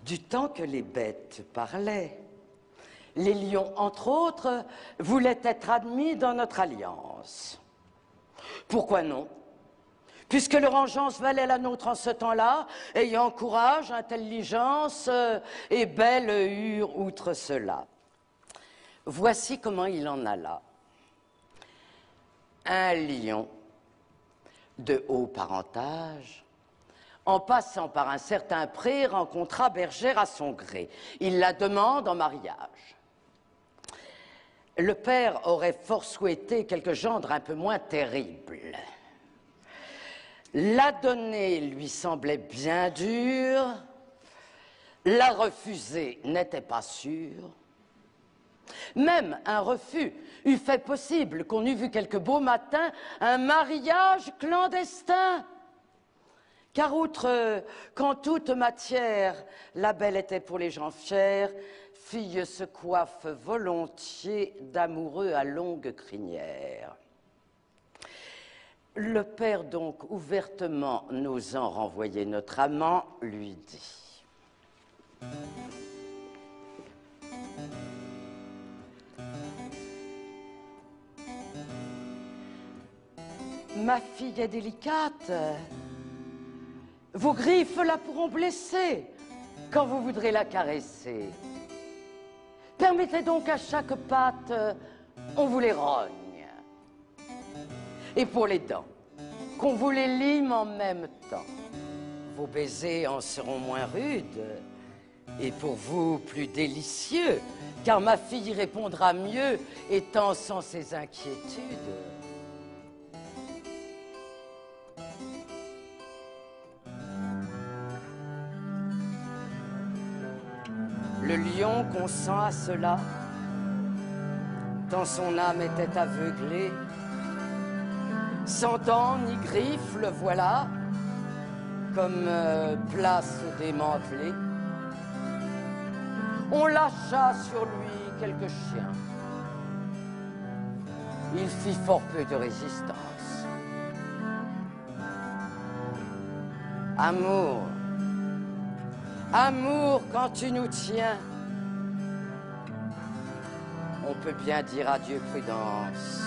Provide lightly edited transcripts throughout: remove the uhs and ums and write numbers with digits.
Du temps que les bêtes parlaient, les lions, entre autres, voulaient être admis dans notre alliance. Pourquoi non? Puisque leur engeance valait la nôtre en ce temps-là, ayant courage, intelligence et belle hure outre cela. Voici comment il en alla. Un lion de haut parentage, en passant par un certain pré, rencontra bergère à son gré. Il la demande en mariage. Le père aurait fort souhaité quelque gendre un peu moins terrible. La donner lui semblait bien dure, la refuser n'était pas sûr. Même un refus eût fait possible qu'on eût vu quelque beau matin un mariage clandestin. Car outre qu'en toute matière, la belle était pour les gens fiers, fille se coiffe volontiers d'amoureux à longue crinière. Le père donc, ouvertement n'osant renvoyer notre amant, lui dit: ma fille est délicate. Vos griffes la pourront blesser quand vous voudrez la caresser. Permettez donc à chaque patte, on vous les rogne. Et pour les dents, qu'on vous les lime en même temps. Vos baisers en seront moins rudes et pour vous plus délicieux, car ma fille répondra mieux étant sans ses inquiétudes. Le lion consent à cela, tant son âme était aveuglée. Sans dents ni griffes, le voilà, comme place démantelée. On lâcha sur lui quelques chiens. Il fit fort peu de résistance. Amour, amour, quand tu nous tiens, on peut bien dire adieu prudence.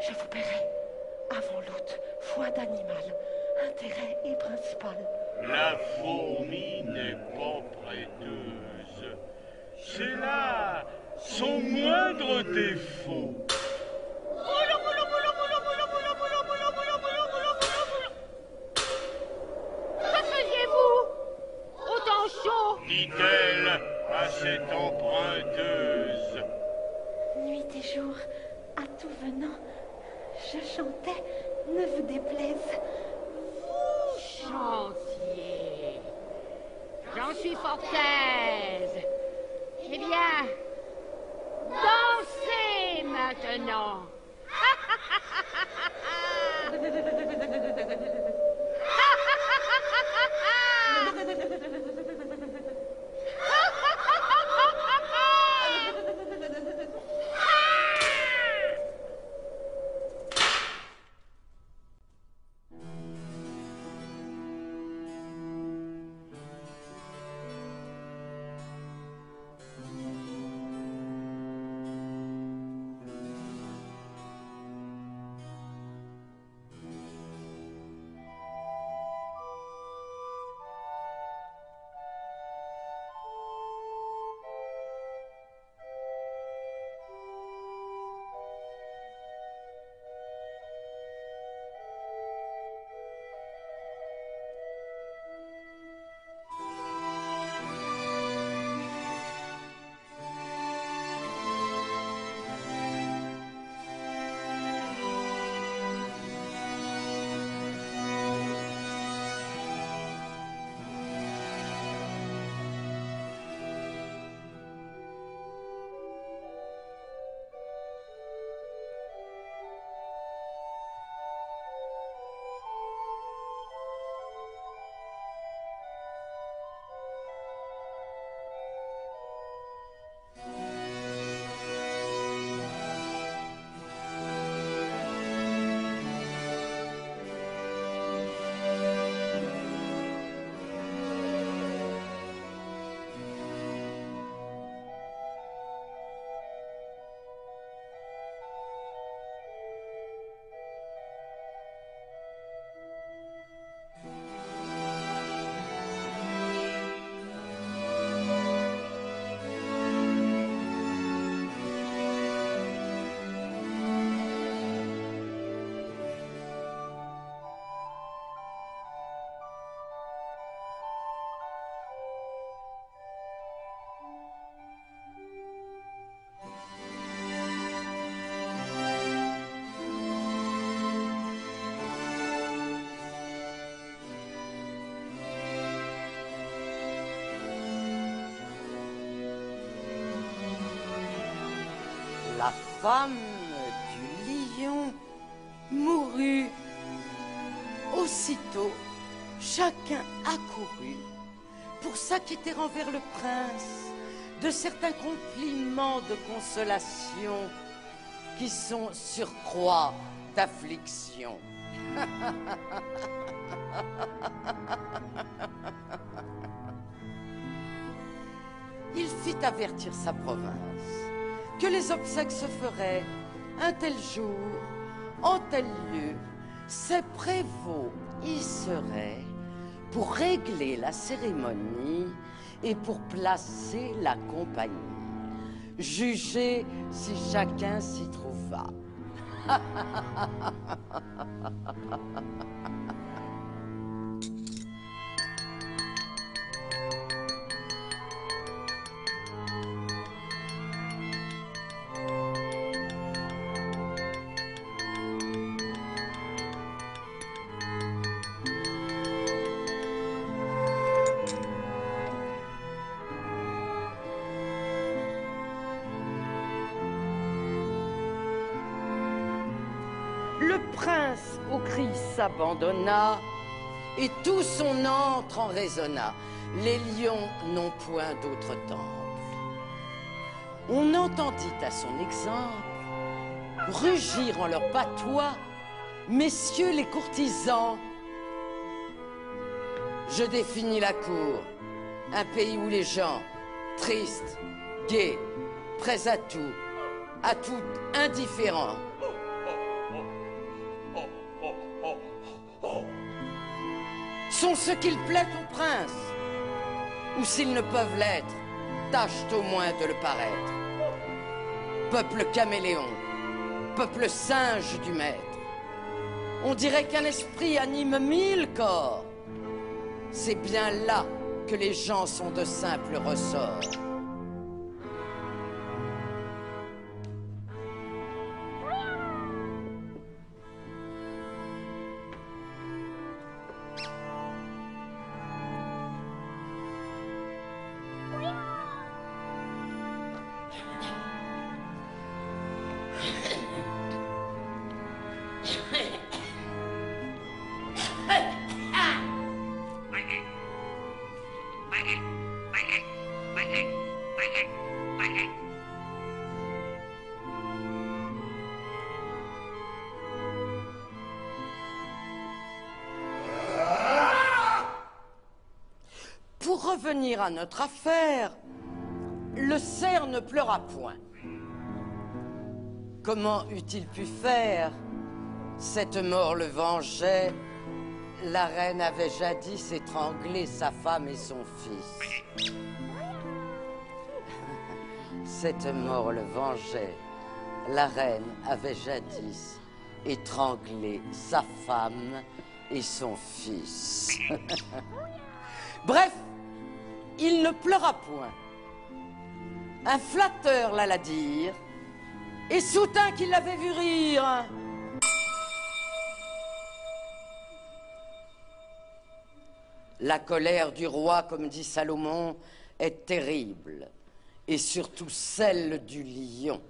Je vous paierai avant l'autre, foi d'animal, intérêt et principal. La fourmi n'est pas prêteuse. C'est là son moindre défaut. Que faisiez-vous? Autant chaud. Dit-elle à cette emprunteuse. Nuit et jour, à tout venant, je chantais, ne vous déplaise. Vous chantiez. J'en suis fort aise. Eh bien, dansez maintenant. La femme du lion mourut. Aussitôt, chacun accourut pour s'acquitter envers le prince de certains compliments de consolation qui sont surcroît d'affliction. Il fit avertir sa province que les obsèques se feraient un tel jour, en tel lieu. Ses prévôts y seraient pour régler la cérémonie et pour placer la compagnie. Jugez si chacun s'y trouva. Le prince au cri s'abandonna, et tout son antre en résonna. Les lions n'ont point d'autre temple. On entendit à son exemple rugir en leur patois Messieurs les courtisans, je définis la cour, un pays où les gens, tristes, gais, prêts à tout indifférents, sont ce qu'il plaît au prince, ou s'ils ne peuvent l'être, tâchent au moins de le paraître. Peuple caméléon, peuple singe du maître, on dirait qu'un esprit anime 1000 corps. C'est bien là que les gens sont de simples ressorts. Pour revenir à notre affaire, le cerf ne pleura point. Comment eût-il pu faire? Cette mort le vengeait. La reine avait jadis étranglé sa femme et son fils. Cette mort le vengeait. La reine avait jadis étranglé sa femme et son fils. Bref, il ne pleura point. Un flatteur l'alla dire, et soutint qu'il l'avait vu rire. La colère du roi, comme dit Salomon, est terrible, et surtout celle du lion.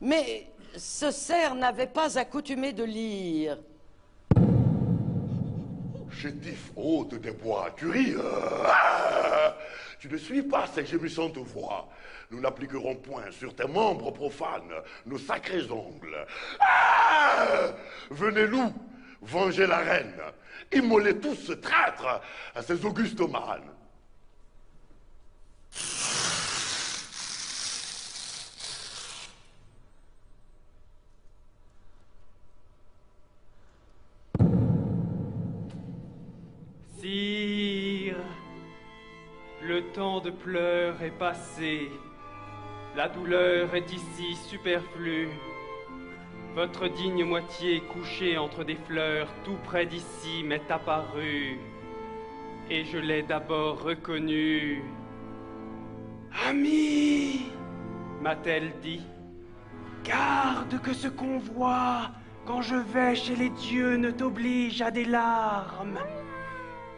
Mais ce cerf n'avait pas accoutumé de lire. Chétif hôte des bois, tu ris. Tu ne suis pas ces gémissantes voix. Nous n'appliquerons point sur tes membres profanes nos sacrés ongles. Venez loup, venger la reine, immoler tous ce traître à ces augustomanes. Sire, le temps de pleurs est passé. La douleur est ici superflue. Votre digne moitié couchée entre des fleurs tout près d'ici m'est apparue. Et je l'ai d'abord reconnue. Ami, m'a-t-elle dit, garde que ce qu'on voit quand je vais chez les dieux ne t'oblige à des larmes.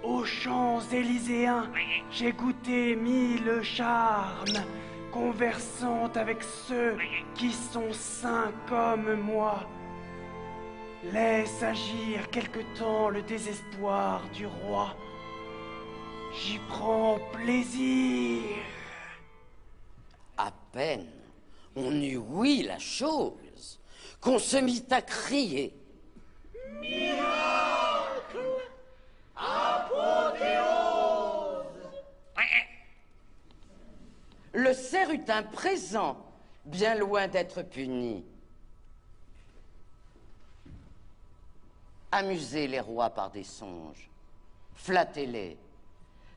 Aux champs élyséens, j'ai goûté 1000 charmes, conversant avec ceux qui sont saints comme moi. Laisse agir quelque temps le désespoir du roi. J'y prends plaisir. À peine on eut ouï la chose, qu'on se mit à crier. Miracle! Apothéose! Le cerf eut un présent, bien loin d'être puni. Amusez les rois par des songes, flattez-les,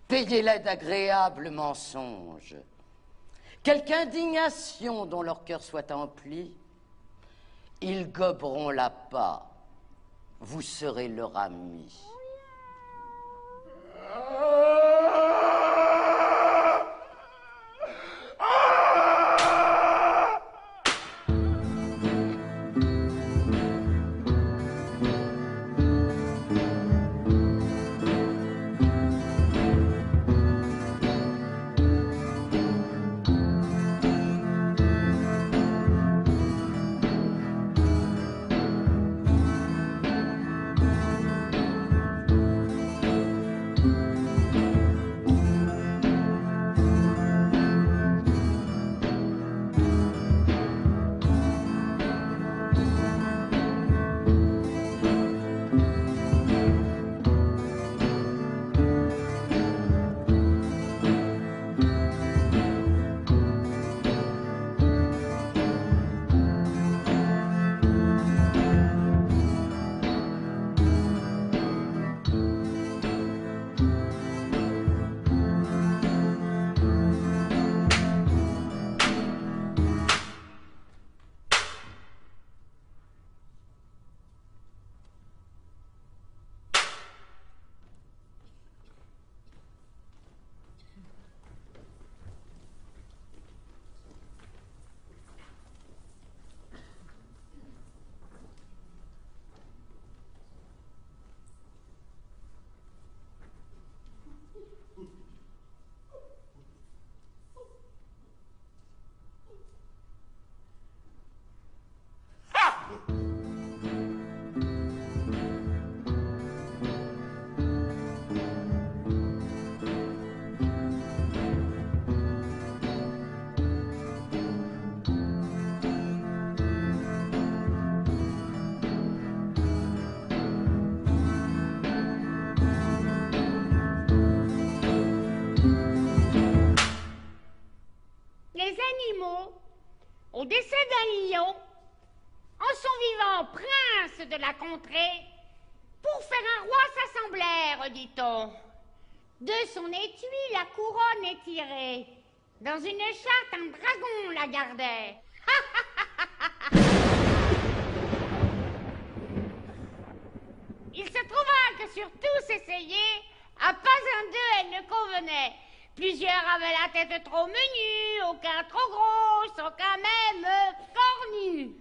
payez-les d'agréables mensonges. Quelque indignation dont leur cœur soit empli, ils goberont la pas, vous serez leur ami. au décès d'un lion, en son vivant prince de la contrée, pour faire un roi s'assemblèrent, dit-on. De son étui la couronne est tirée, dans une chatte un dragon la gardait. Il se trouva que sur tous essayés, à pas un d'eux elle ne convenait. Plusieurs avaient la tête trop menue, aucun trop grosse, aucun même cornu.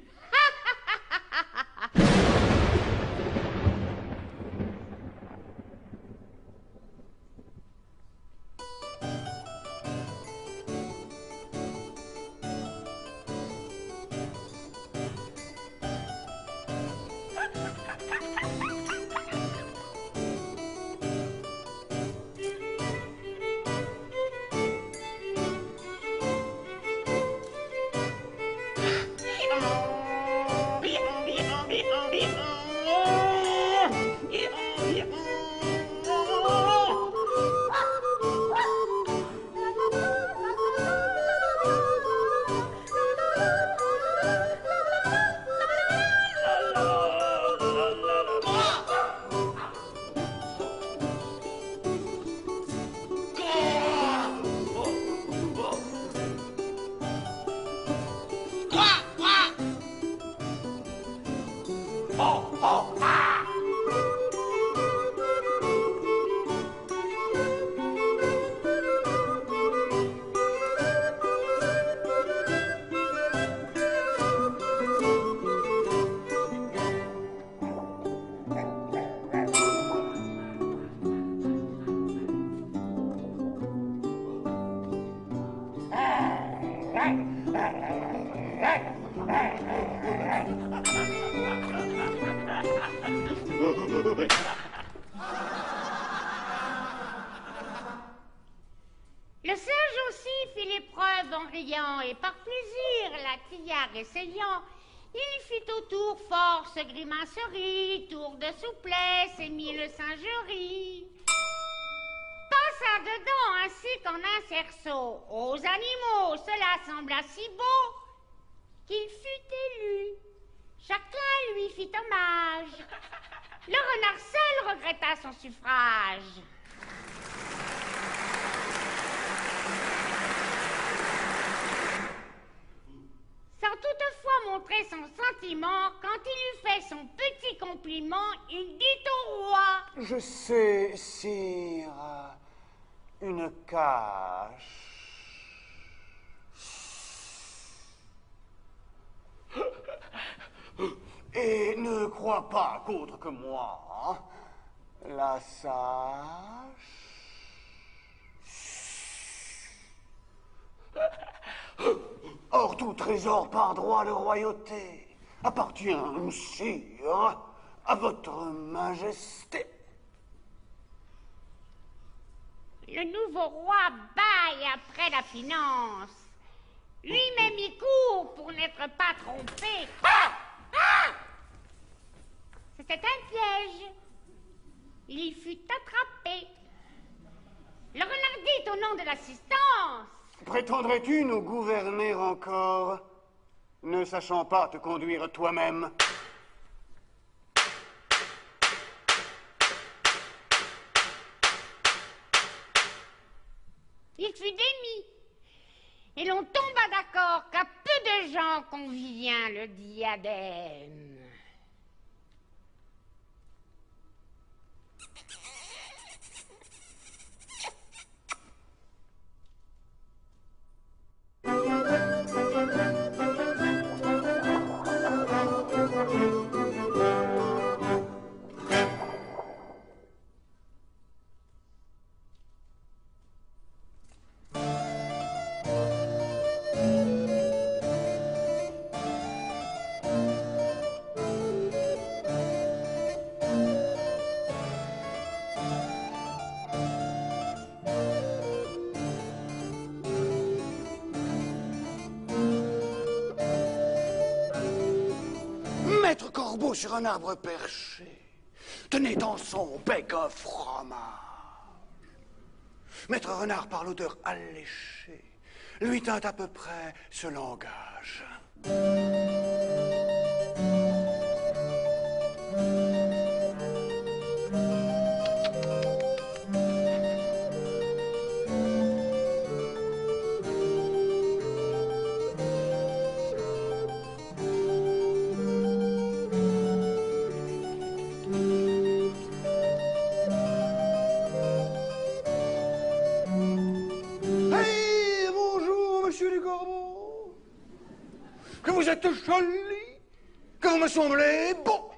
Le sage aussi fit l'épreuve en riant, et par plaisir la tillard essayant, il fit autour force grimacerie, tour de souplesse et mille singeries. Passa dedans ainsi qu'en un cerceau, aux animaux cela sembla si beau, qu'il fut élu. Chacun lui fit hommage. Le renard seul regretta son suffrage. Sans toutefois montrer son sentiment, quand il eut fait son petit compliment, il dit au roi: Je sais, sire, une cache. Et ne crois pas qu'autre que moi, la sache. Or, tout trésor par droit de royauté appartient, sire, à votre majesté. Le nouveau roi bâille après la finance. Lui-même y court pour n'être pas trompé. C'était un piège. Il y fut attrapé. Le renard dit au nom de l'assistance: Prétendrais-tu nous gouverner encore, ne sachant pas te conduire toi-même? Il fut démis, et l'on tomba d'accord qu'à peu de gens convient le diadème. Maître Corbeau sur un arbre perché tenait dans son bec un fromage. Maître Renard, par l'odeur alléchée, lui tint à peu près ce langage. Vous êtes joli, que vous me semblez beau,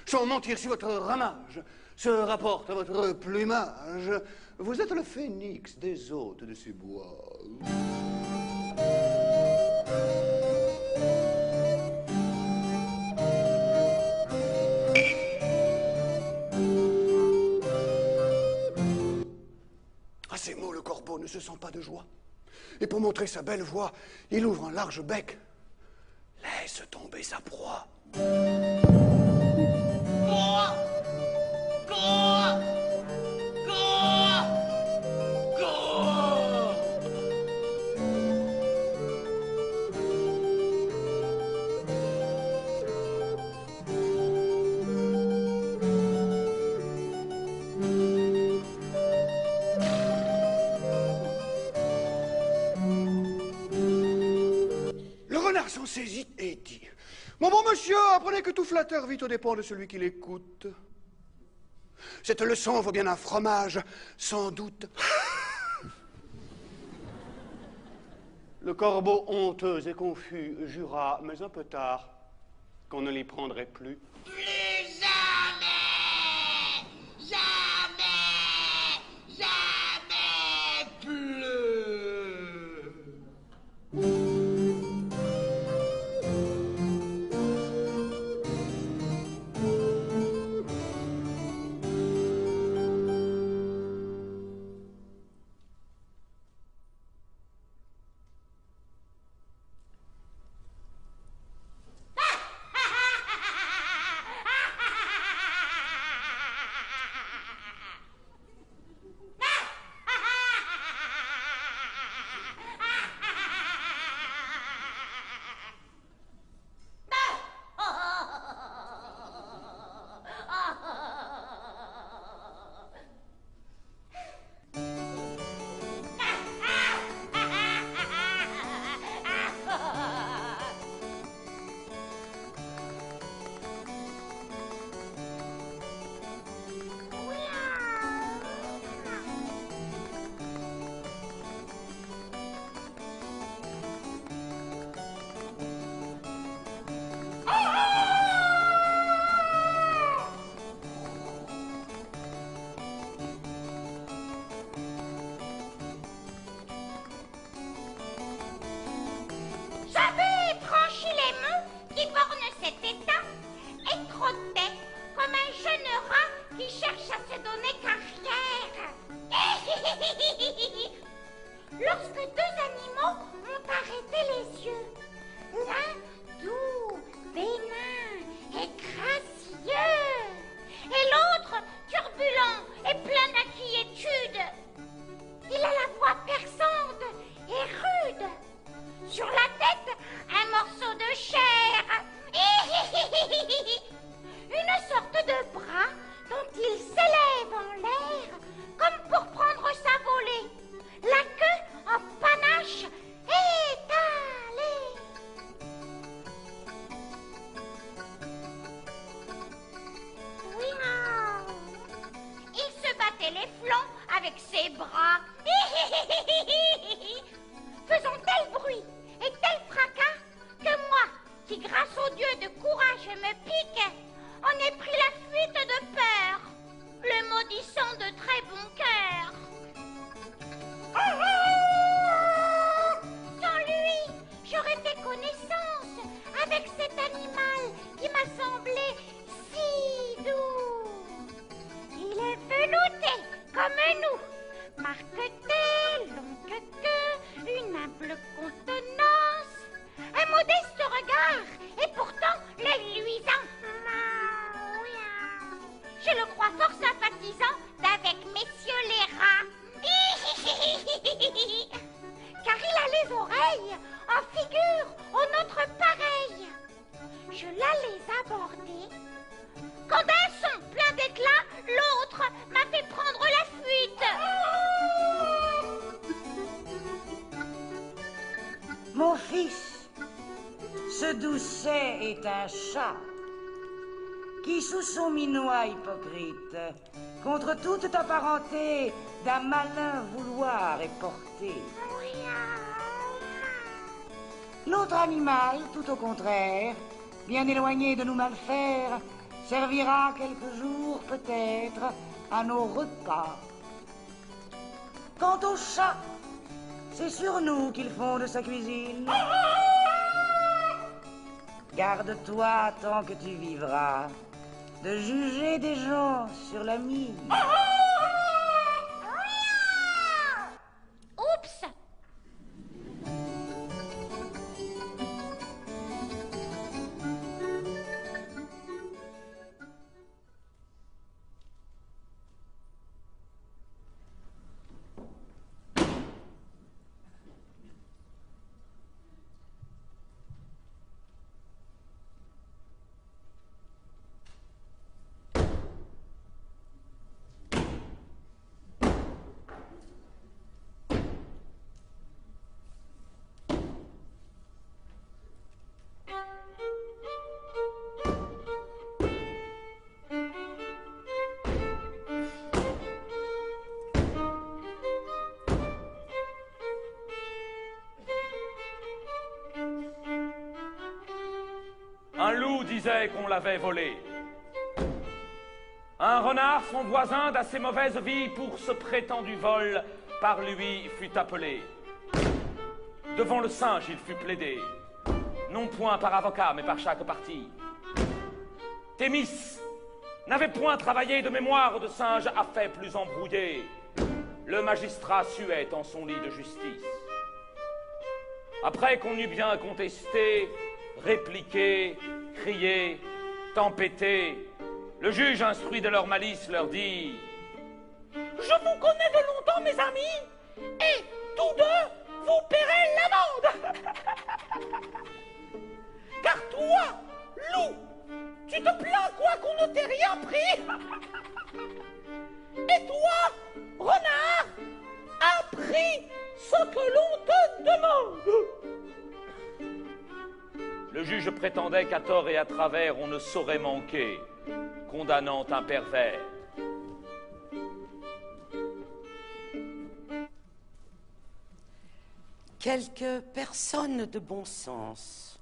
sans mentir sur votre ramage, se rapporte à votre plumage. Vous êtes le phénix des hôtes de ces bois. À ces mots, le corbeau ne se sent pas de joie. Et pour montrer sa belle voix, il ouvre un large bec. Laisse tomber sa proie. Le renard s'en saisit et dit: mon bon monsieur, apprenez que tout flatteur vit aux dépens de celui qui l'écoute. Cette leçon vaut bien un fromage, sans doute. Le corbeau, honteux et confus, jura, mais un peu tard, qu'on ne l'y prendrait plus. Plus jamais! Jamais! Jamais plus! je l'allais aborder, quand d'un son plein d'éclat, l'autre m'a fait prendre la fuite. Mon fils, ce doucet est un chat qui, sous son minois hypocrite, contre toute ta parenté, d'un malin vouloir est porté. L'autre animal, tout au contraire, bien éloigné de nous malfaire, servira quelques jours peut-être à nos repas. Quant au chat, c'est sur nous qu'il fonde sa cuisine. Garde-toi tant que tu vivras de juger des gens sur la mine. Oups! Un loup disait qu'on l'avait volé. Un renard, son voisin d'assez mauvaise vie pour ce prétendu vol, par lui fut appelé. Devant le singe, il fut plaidé, non point par avocat, mais par chaque partie. Thémis n'avait point travaillé de mémoire de singe à fait plus embrouillé. Le magistrat suait en son lit de justice. Après qu'on eut bien contesté, répliqué, crié, tempêté, le juge instruit de leur malice leur dit: Je vous connais de longtemps, mes amis, et tous deux, vous paierez l'amende. Car toi, loup, tu te plains quoi qu'on ne t'ait rien pris. Et toi, renard, as pris ce que l'on te demande. Le juge prétendait qu'à tort et à travers on ne saurait manquer, condamnant un pervers. Quelques personnes de bon sens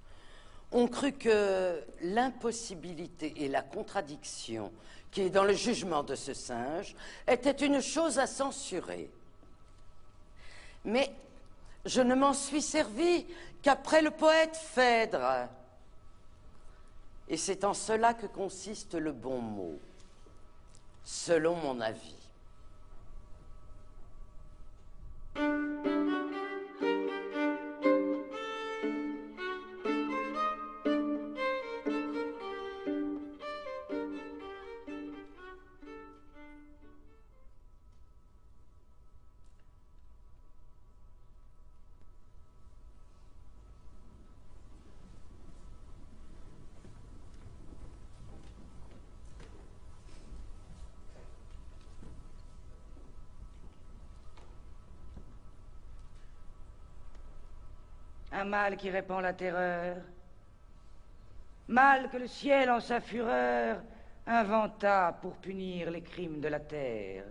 ont cru que l'impossibilité et la contradiction qui est dans le jugement de ce singe était une chose à censurer. Mais je ne m'en suis servi qu'après le poète Phèdre. Et c'est en cela que consiste le bon mot, selon mon avis. Un mal qui répand la terreur, mal que le ciel en sa fureur inventa pour punir les crimes de la terre.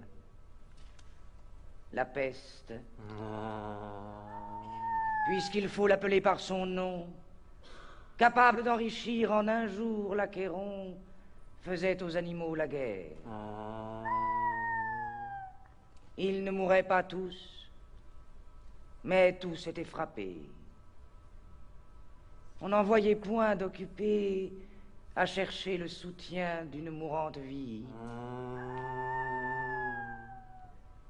La peste, puisqu'il faut l'appeler par son nom, capable d'enrichir en un jour l'Achéron, faisait aux animaux la guerre. Ils ne mouraient pas tous, mais tous étaient frappés. On n'en voyait point d'occupés à chercher le soutien d'une mourante vie.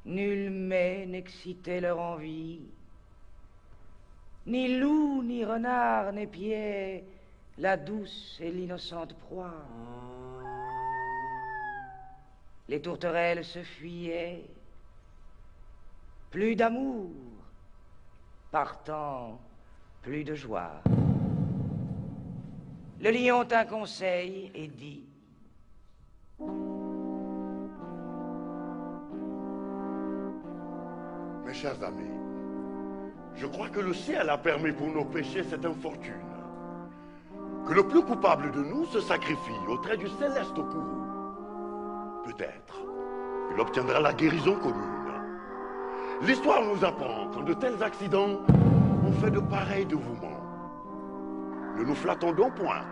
Nul mets n'excitait leur envie. Ni loup, ni renard n'épiaient la douce et l'innocente proie. Les tourterelles se fuyaient. Plus d'amour, partant, plus de joie. Le lion tint conseil et dit: Mes chers amis, je crois que le ciel a permis pour nos péchés cette infortune. Que le plus coupable de nous se sacrifie au trait du céleste courroux. Peut-être il obtiendra la guérison commune. L'histoire nous apprend qu'en de tels accidents, on fait de pareils dévouements. Ne nous flattons donc point.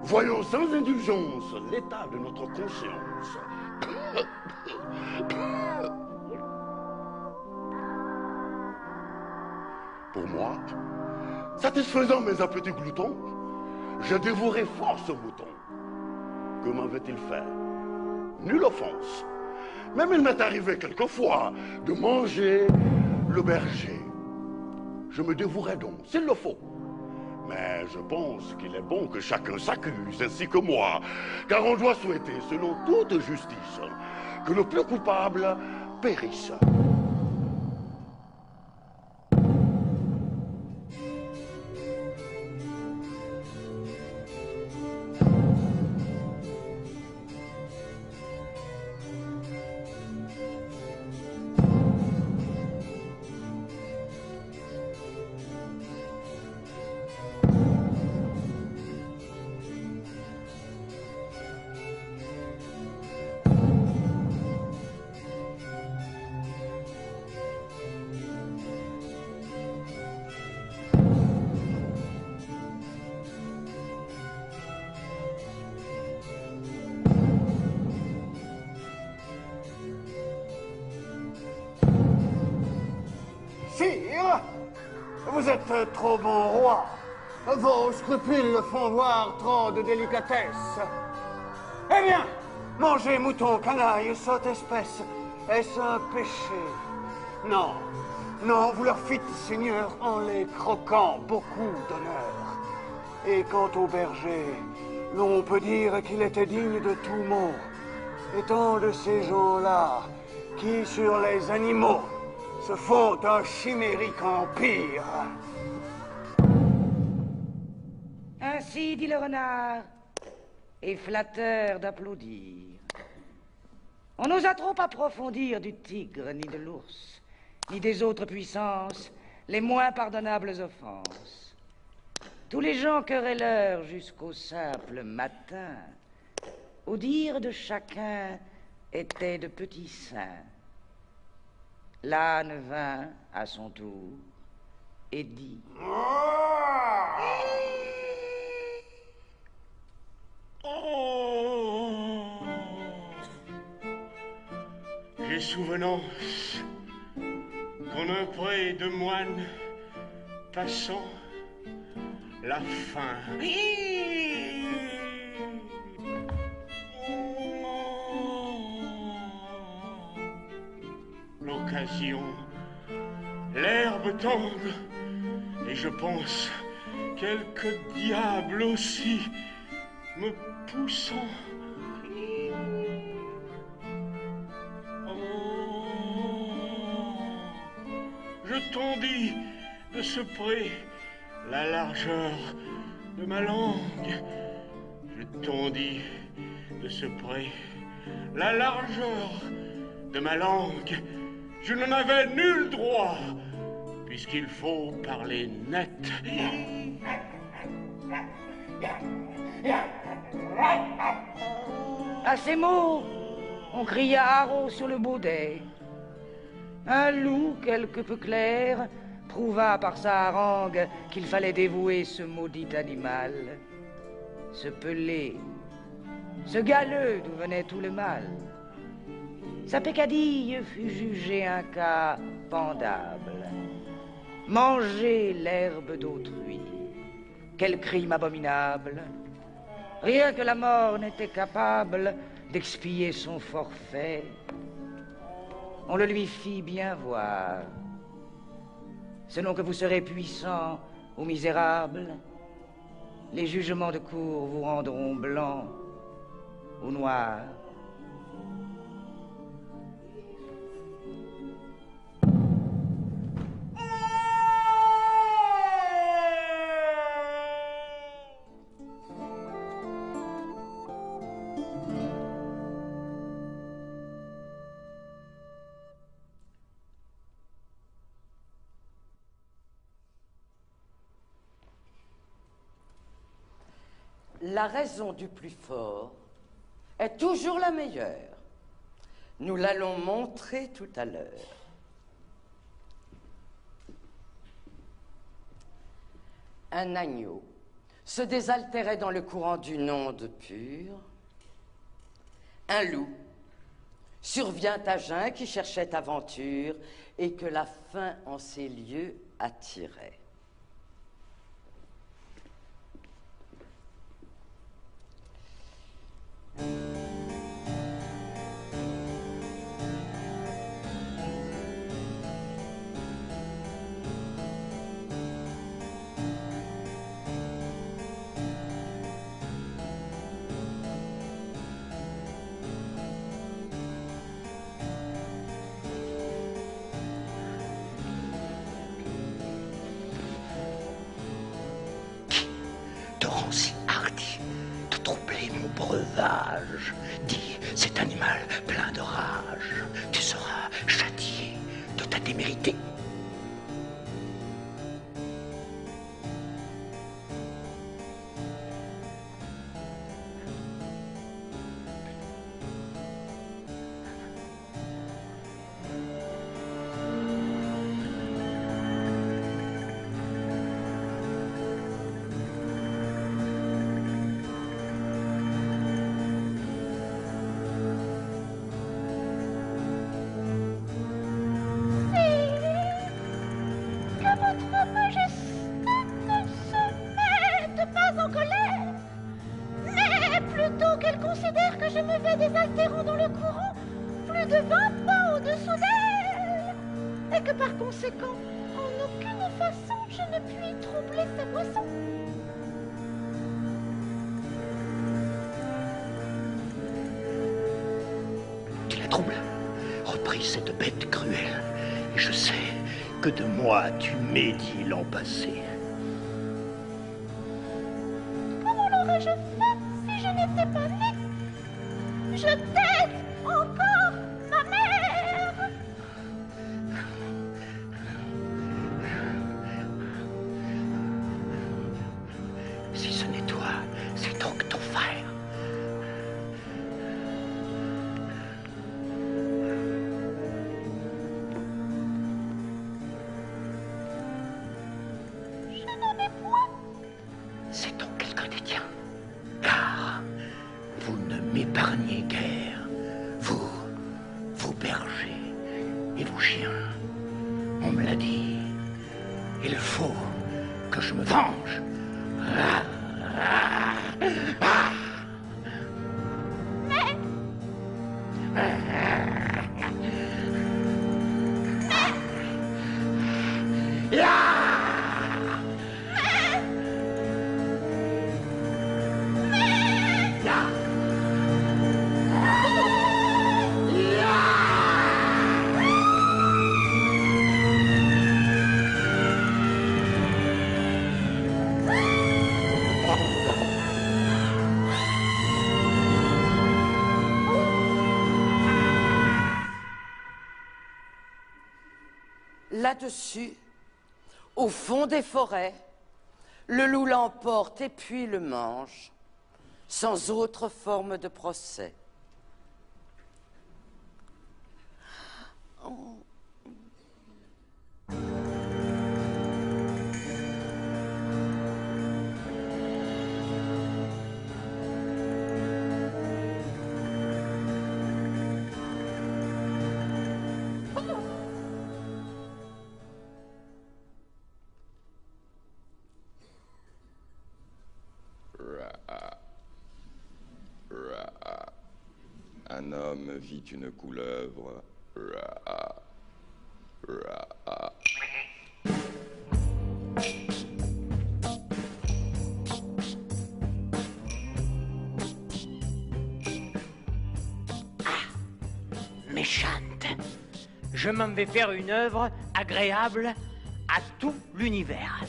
Voyons sans indulgence l'état de notre conscience. Pour moi, satisfaisant mes appétits gloutons, je dévorais fort ce mouton. Que m'avait-il fait? Nulle offense. Même il m'est arrivé quelquefois de manger le berger. Je me dévouerai donc, s'il le faut. Mais je pense qu'il est bon que chacun s'accuse, ainsi que moi, car on doit souhaiter, selon toute justice, que le plus coupable périsse. Sire, vous êtes trop bon roi. Vos scrupules font voir trop de délicatesse. Eh bien, manger mouton, canaille, sotte espèce, est-ce un péché? Non, non, vous leur fîtes, Seigneur, en les croquant beaucoup d'honneur. Et quant au berger, l'on peut dire qu'il était digne de tout mot, étant de ces gens-là qui, sur les animaux, se font un chimérique empire. Ainsi dit le renard, et flatteur d'applaudir. On n'osa trop approfondir du tigre, ni de l'ours, ni des autres puissances, les moins pardonnables offenses. Tous les gens querelleurs jusqu'au simple matin, au dire de chacun, étaient de petits saints. L'âne vint à son tour et dit: J'ai souvenance qu'en un pré de moines passant la faim. L'occasion, l'herbe tendre, et je pense quelques diables aussi me poussant. Je tondis de ce pré la largeur de ma langue. Je tondis de ce pré la largeur de ma langue. Je n'en avais nul droit, puisqu'il faut parler net. À ces mots, on cria haro sur le baudet. Un loup, quelque peu clair, prouva par sa harangue qu'il fallait dévouer ce maudit animal. Ce pelé, ce galeux d'où venait tout le mal. Sa peccadille fut jugée un cas pendable. Manger l'herbe d'autrui, quel crime abominable! Rien que la mort n'était capable d'expier son forfait. On le lui fit bien voir. Selon que vous serez puissant ou misérable, les jugements de cour vous rendront blanc ou noir. La raison du plus fort est toujours la meilleure. Nous l'allons montrer tout à l'heure. Un agneau se désaltérait dans le courant d'une onde pure. Un loup survient à jeun qui cherchait aventure et que la faim en ces lieux attirait. T'auront si hardi de troubler mon breuvage. Dis, cet animal plein de rage, tu seras châtié de ta témérité. Considère que je me vais désaltérant dans le courant plus de 20 pas au-dessous d'elle, et que par conséquent, en aucune façon, je ne puis troubler sa boisson. Tu la troubles, repris cette bête cruelle, et je sais que de moi tu médis l'an passé. Comment l'aurais-je fait si je n'étais pas née? Je t'aide encore, ma mère. Si ce n'est toi, c'est donc ton frère. Je n'en ai point. C'est donc quelqu'un des tiens. Car vous ne m'épargnez guère, vous bergers et vous chiens. On me l'a dit. Il faut que je me venge. Là-dessus, au fond des forêts, le loup l'emporte et puis le mange, sans autre forme de procès. Oh. Un homme vit une couleuvre. Méchante. Je m'en vais faire une œuvre agréable à tout l'univers.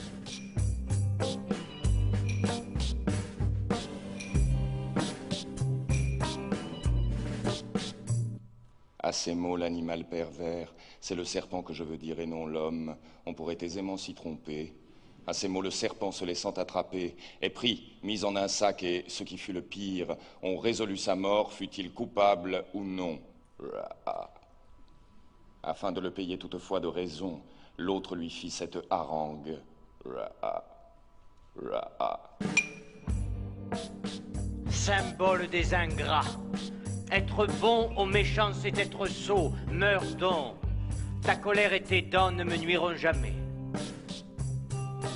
À ces mots, l'animal pervers, c'est le serpent que je veux dire et non l'homme. On pourrait aisément s'y tromper. À ces mots, le serpent, se laissant attraper, est pris, mis en un sac, et, ce qui fut le pire, on résolut sa mort, fût-il coupable ou non. Afin de le payer toutefois de raison, l'autre lui fit cette harangue. Symbole des ingrats. Être bon aux méchants, c'est être sot. Meurs donc. Ta colère et tes dents ne me nuiront jamais.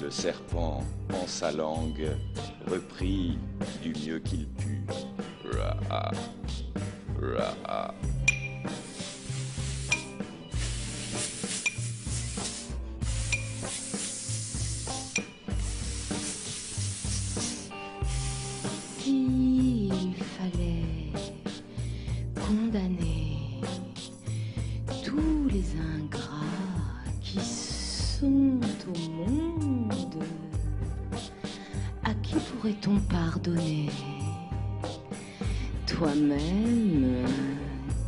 Le serpent, en sa langue, reprit du mieux qu'il put. Il fallait condamner tous les ingrats qui sont au monde. À qui pourrait-on pardonner? Toi-même,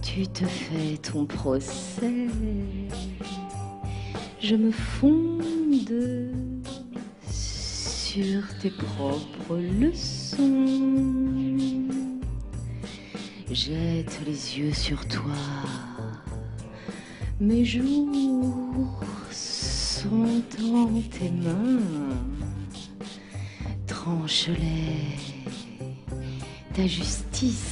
tu te fais ton procès. Je me fonde sur tes propres leçons. Jette les yeux sur toi. Mes jours sont dans tes mains. Tranche-les. Ta justice,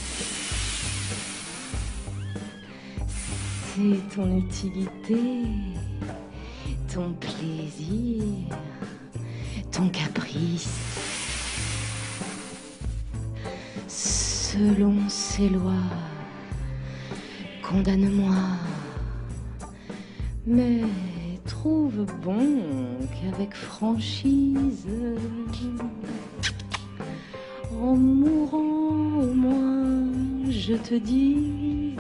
c'est ton utilité, ton plaisir, ton caprice. Selon ces lois, condamne-moi, mais trouve bon qu'avec franchise, en mourant au moins, je te dise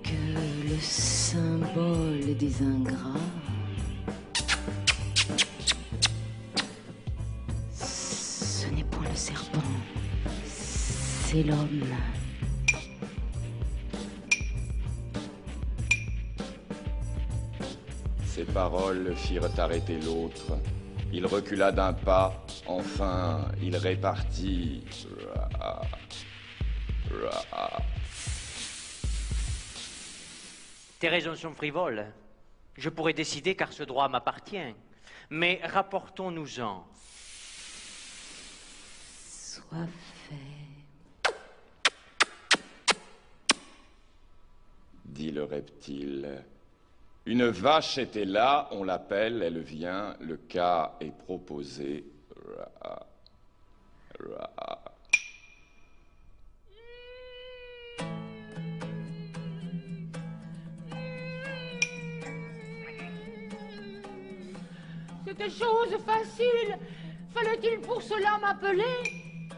que le symbole des ingrats, ce n'est point le serpent, c'est l'homme. Ces paroles firent arrêter l'autre. Il recula d'un pas, enfin, il répartit. Tes raisons sont frivoles. Je pourrais décider car ce droit m'appartient. Mais rapportons-nous-en. Soit fait. Dit le reptile. Une vache était là, on l'appelle, elle vient, le cas est proposé. C'était chose facile. Fallait-il pour cela m'appeler?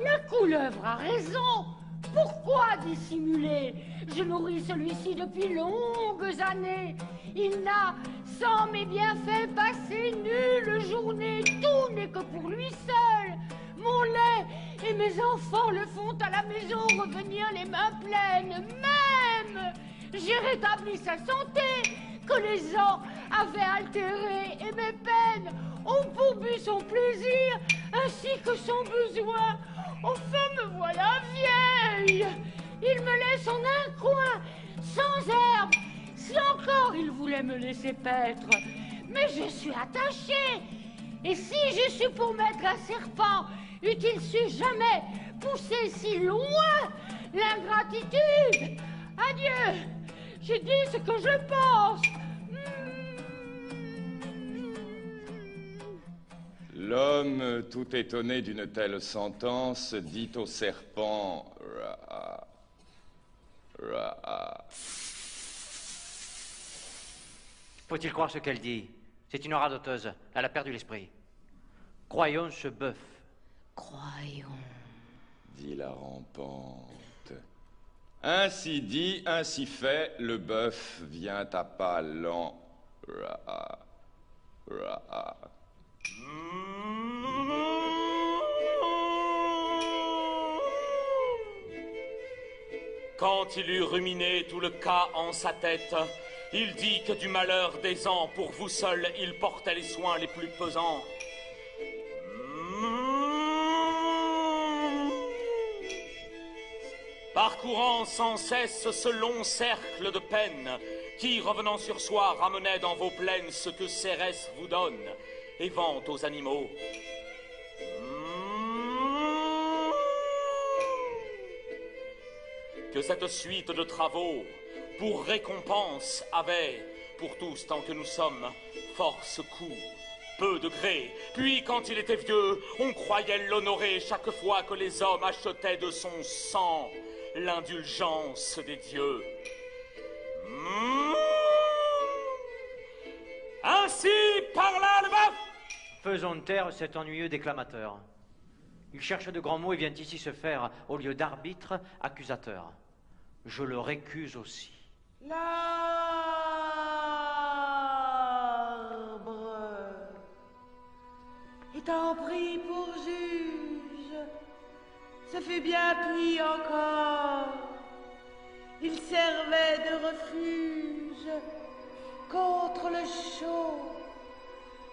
La couleuvre a raison. Pourquoi dissimuler? Je nourris celui-ci depuis longues années. Il n'a, sans mes bienfaits, passé nulle journée. Tout n'est que pour lui seul. Mon lait et mes enfants le font à la maison revenir les mains pleines. Même, j'ai rétabli sa santé que les ans avaient altérée et mes peines ont pourbu son plaisir ainsi que son besoin. Enfin me voilà vieille. Il me laisse en un coin, sans herbe. Si encore il voulait me laisser paître. Mais je suis attachée. Et si je suis pour mettre un serpent, eût-il su jamais pousser si loin l'ingratitude? Adieu. J'ai dit ce que je pense. L'homme, tout étonné d'une telle sentence, dit au serpent Faut-il croire ce qu'elle dit? C'est une radoteuse. Elle a perdu l'esprit. Croyons ce bœuf. Croyons. Dit la rampante. Ainsi dit, ainsi fait, le bœuf vient à pas lents. Quand il eut ruminé tout le cas en sa tête, Il dit que du malheur des ans, pour vous seul, il portait les soins les plus pesants. Parcourant sans cesse ce long cercle de peine, qui, revenant sur soi, ramenait dans vos plaines ce que Cérès vous donne, et vend aux animaux. Que cette suite de travaux, pour récompense, avait, pour tous tant que nous sommes, force coût, peu de gré. Puis, quand il était vieux, on croyait l'honorer chaque fois que les hommes achetaient de son sang l'indulgence des dieux. Ainsi parla le bœuf. Faisons taire cet ennuyeux déclamateur. Il cherche de grands mots et vient ici se faire, au lieu d'arbitre, accusateur. Je le récuse aussi. L'arbre étant pris pour juge, ce fut bien pis encore. Il servait de refuge contre le chaud,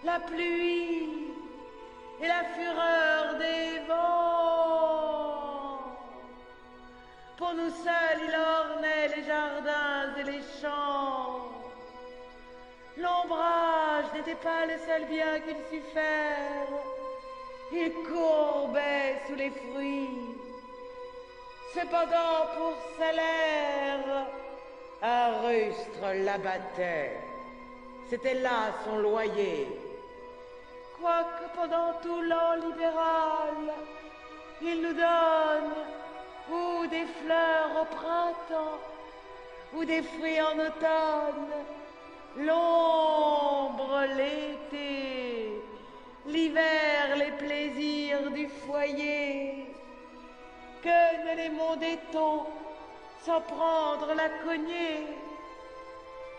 la pluie et la fureur des vents. Pour nous seuls, il ornait les jardins et les champs. L'ombrage n'était pas le seul bien qu'il sût faire. Il courbait sous les fruits. Cependant, pour salaire, un rustre l'abattait. C'était là son loyer. Quoique pendant tout l'an libéral, il nous donne ou des fleurs au printemps, ou des fruits en automne, l'ombre l'été, l'hiver les plaisirs du foyer. Que ne les mondait-on sans prendre la cognée?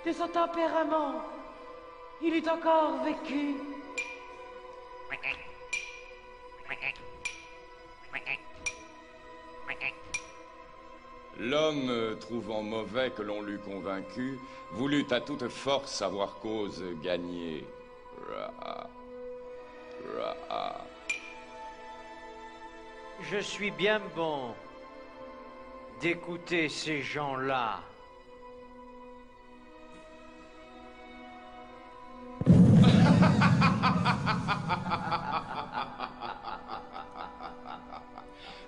De son tempérament, il eût encore vécu. L'homme, trouvant mauvais que l'on l'eût convaincu, voulut à toute force avoir cause gagnée. Je suis bien bon d'écouter ces gens-là.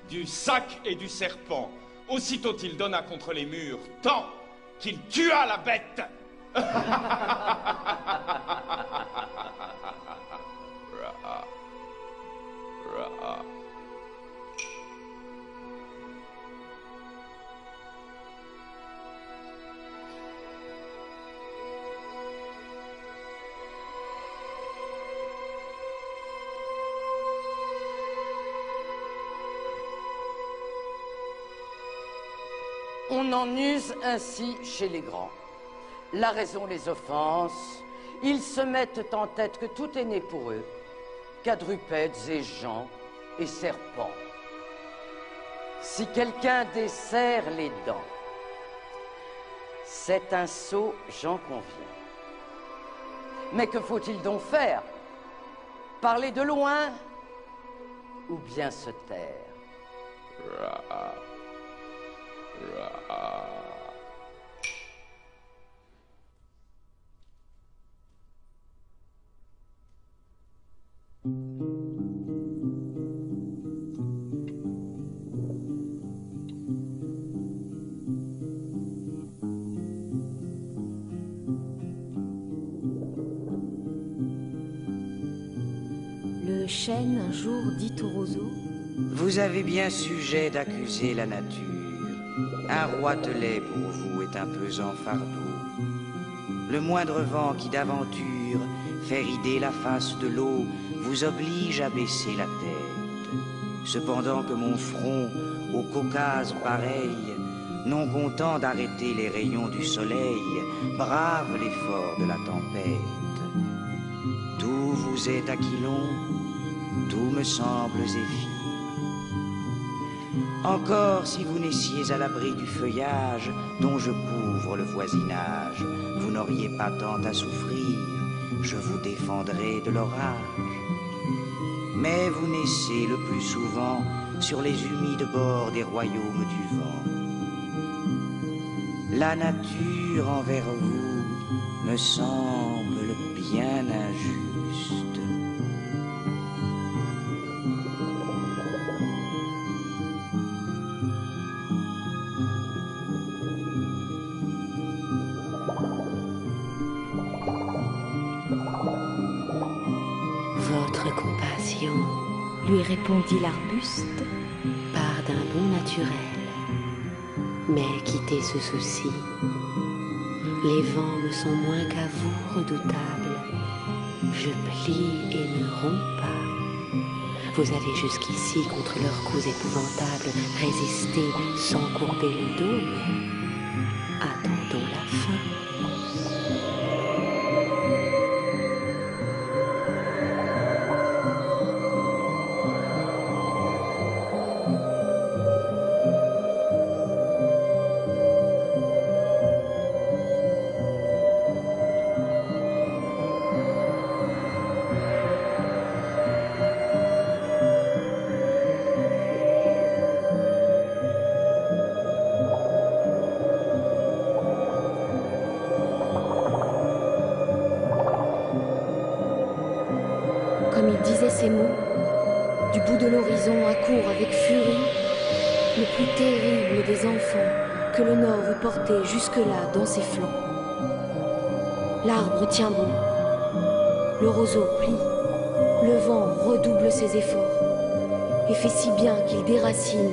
Du sac et du serpent. Aussitôt il donna contre les murs, tant qu'il tua la bête. On en use ainsi chez les grands. La raison les offense. Ils se mettent en tête que tout est né pour eux. Quadrupèdes et gens et serpents. Si quelqu'un desserre les dents, c'est un sot, j'en conviens. Mais que faut-il donc faire? Parler de loin ou bien se taire? Le chêne un jour dit au roseau: Vous avez bien sujet d'accuser la nature. Un roitelet pour vous est un pesant fardeau. Le moindre vent qui d'aventure fait rider la face de l'eau vous oblige à baisser la tête. Cependant que mon front, au Caucase pareil, non content d'arrêter les rayons du soleil, brave l'effort de la tempête. Tout vous est aquilon, tout me semble zéphyr. Encore si vous naissiez à l'abri du feuillage dont je couvre le voisinage, vous n'auriez pas tant à souffrir, je vous défendrai de l'orage. Mais vous naissez le plus souvent sur les humides bords des royaumes du vent. La nature envers vous me semble bien injuste. Votre compassion, lui répondit l'arbuste, part d'un bon naturel. Mais quittez ce souci. Les vents me sont moins qu'à vous redoutables. Je plie et ne romps pas. Vous avez jusqu'ici, contre leurs coups épouvantables, résisté sans courber le dos, mais attendons la fin. Comme il disait ces mots, du bout de l'horizon accourt avec furie le plus terrible des enfants que le Nord eût porté jusque-là dans ses flancs. L'arbre tient bon, le roseau plie, le vent redouble ses efforts et fait si bien qu'il déracine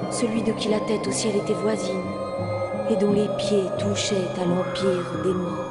celui de qui la tête au ciel était voisine et dont les pieds touchaient à l'empire des morts.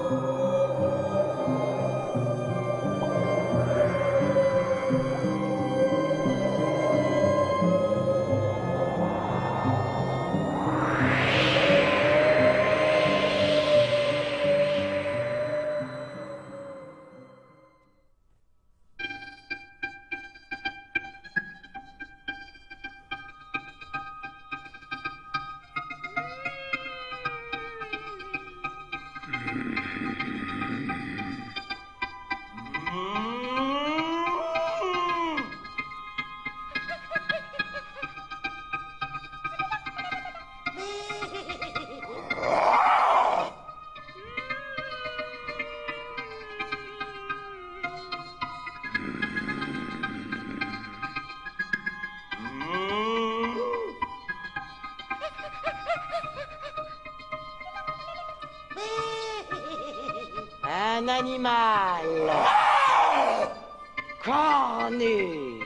Un animal cornu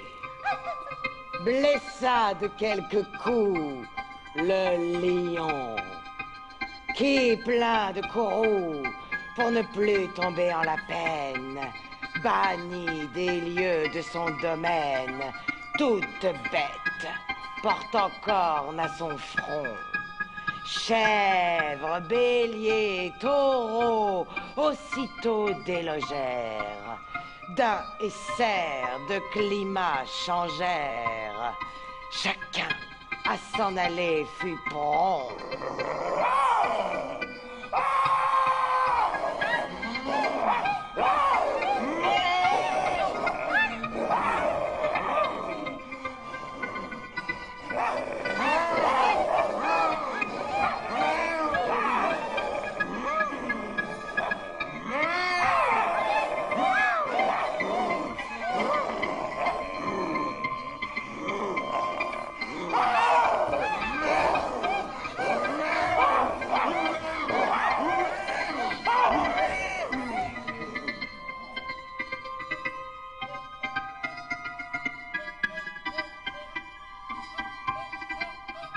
blessa de quelques coups le lion qui, plein de courroux, pour ne plus tomber en la peine, bannit des lieux de son domaine toute bête portant corne à son front. Chèvres, béliers, taureaux, aussitôt délogèrent. Daims et cerfs de climat changèrent. Chacun à s'en aller fut prompt.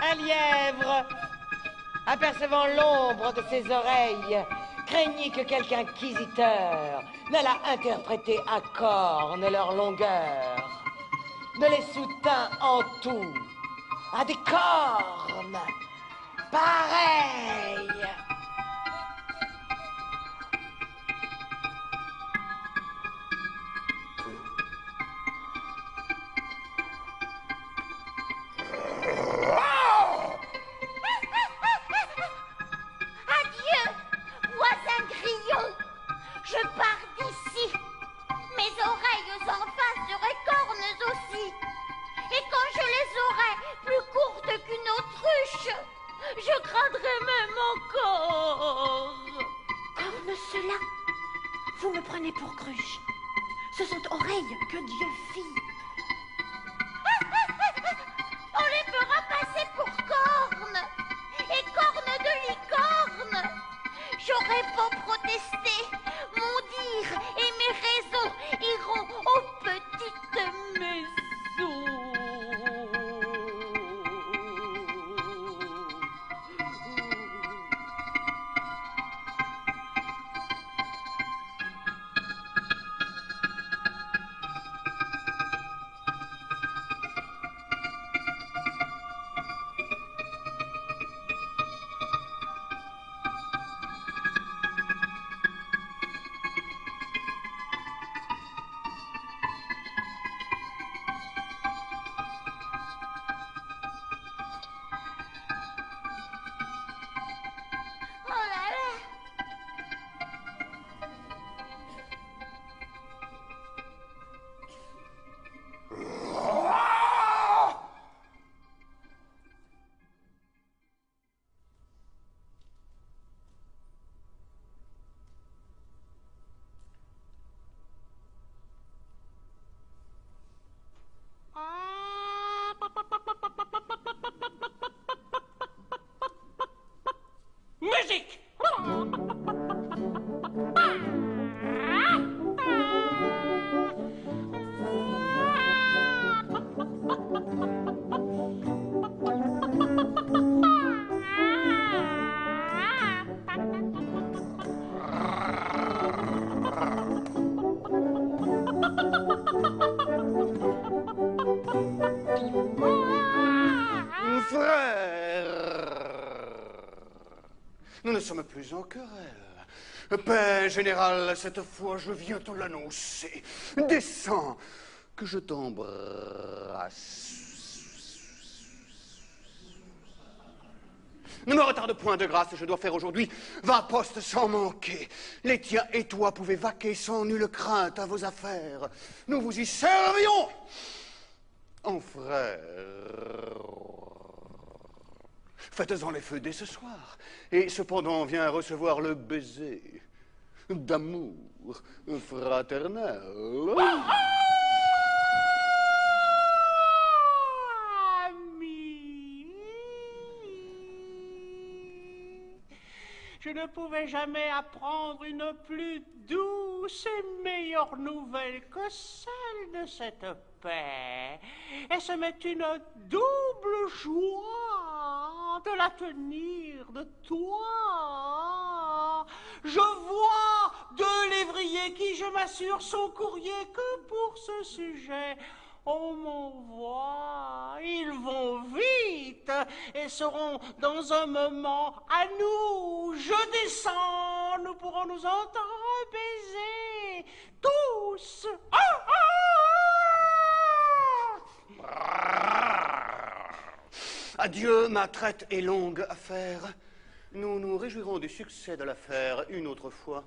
Un lièvre, apercevant l'ombre de ses oreilles, craignit que quelque inquisiteur n'allât interpréter à cornes leur longueur, ne les soutint en tout à des cornes pareilles. mon corps. Corne cela. Vous me prenez pour cruche. Ce sont oreilles que Dieu fit. On les fera passer pour cornes. Et cornes de licorne. J'aurais beau protester, mon dire et mes raisons iront aux petites maisons. Musique! Nous ne sommes plus en querelle. Paix générale, cette fois je viens te l'annoncer. Descends, que je t'embrasse. Ne me retarde point de grâce, je dois faire aujourd'hui 20 postes sans manquer. Les tiens et toi pouvez vaquer sans nulle crainte à vos affaires. Nous vous y servions en frères. Faites-en les feux dès ce soir. Et cependant, viens recevoir le baiser d'amour fraternel. Je ne pouvais jamais apprendre une plus douce et meilleure nouvelle que celle de cette paix. Et ce m'est une double joie de la tenir de toi. Je vois deux lévriers qui, je m'assure, sont courriers que pour ce sujet. On m'envoie, ils vont vite et seront dans un moment à nous. Je descends, nous pourrons nous entendre baiser tous. Adieu, ma traite est longue à faire. Nous nous réjouirons du succès de l'affaire une autre fois.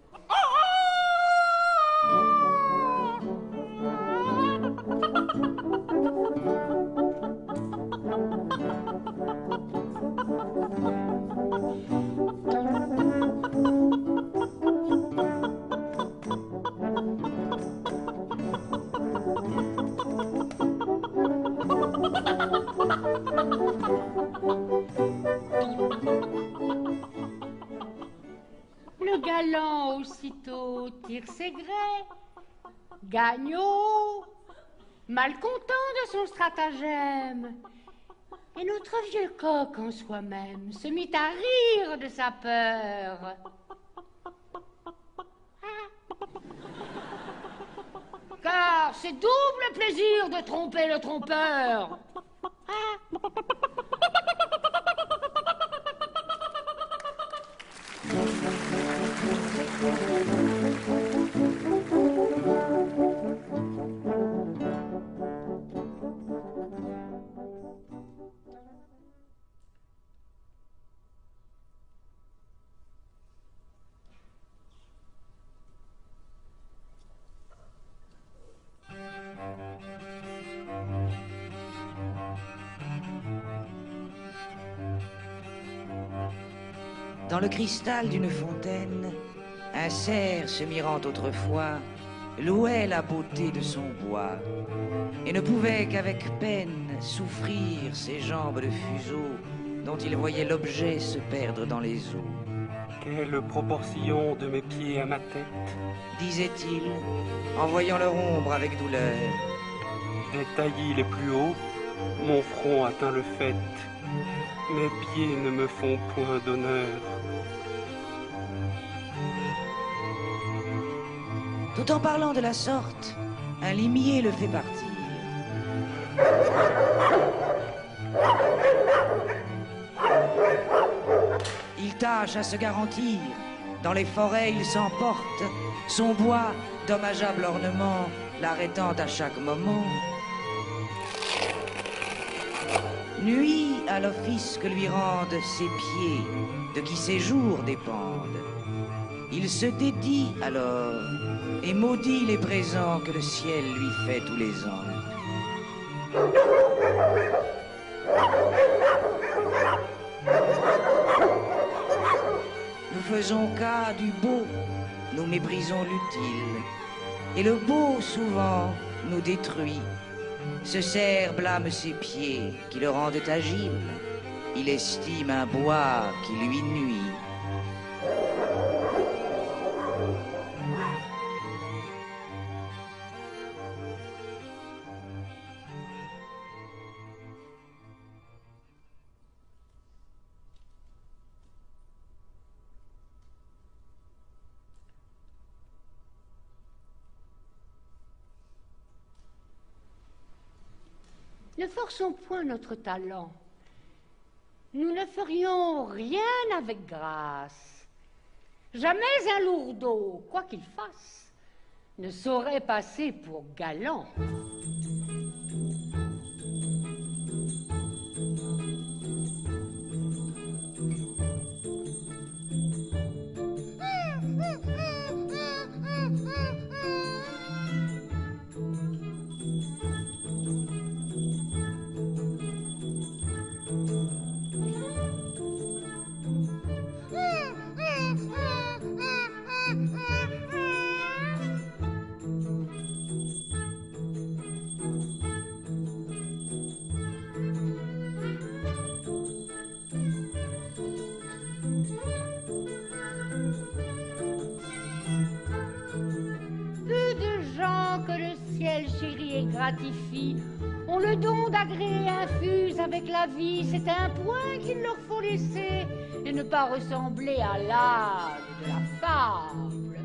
Le galant aussitôt tire ses grès. Gagnot, mal content de son stratagème. Et notre vieux coq en soi-même se mit à rire de sa peur. Car c'est double plaisir de tromper le trompeur. Dans le cristal d'une fontaine, un cerf se mirant autrefois louait la beauté de son bois et ne pouvait qu'avec peine souffrir ses jambes de fuseau dont il voyait l'objet se perdre dans les eaux. Quelle proportion de mes pieds à ma tête, disait-il, en voyant leur ombre avec douleur. Des taillis les plus hauts, mon front atteint le faîte. Mes pieds ne me font point d'honneur. Tout en parlant de la sorte, un limier le fait partir. Il tâche à se garantir. Dans les forêts, il s'emporte. Son bois, dommageable ornement, l'arrêtant à chaque moment. Nuit à l'office que lui rendent ses pieds, de qui ses jours dépendent. Il se dédie alors et maudit les présents que le ciel lui fait tous les ans. Nous faisons cas du beau, nous méprisons l'utile, et le beau souvent nous détruit. Ce cerf blâme ses pieds qui le rendent agile, il estime un bois qui lui nuit. Ne forçons point notre talent. Nous ne ferions rien avec grâce. Jamais un lourdeau, quoi qu'il fasse, ne saurait passer pour galant. Ont le don d'agréer infuse avec la vie, c'est un point qu'il leur faut laisser et ne pas ressembler à l'âge de la fable,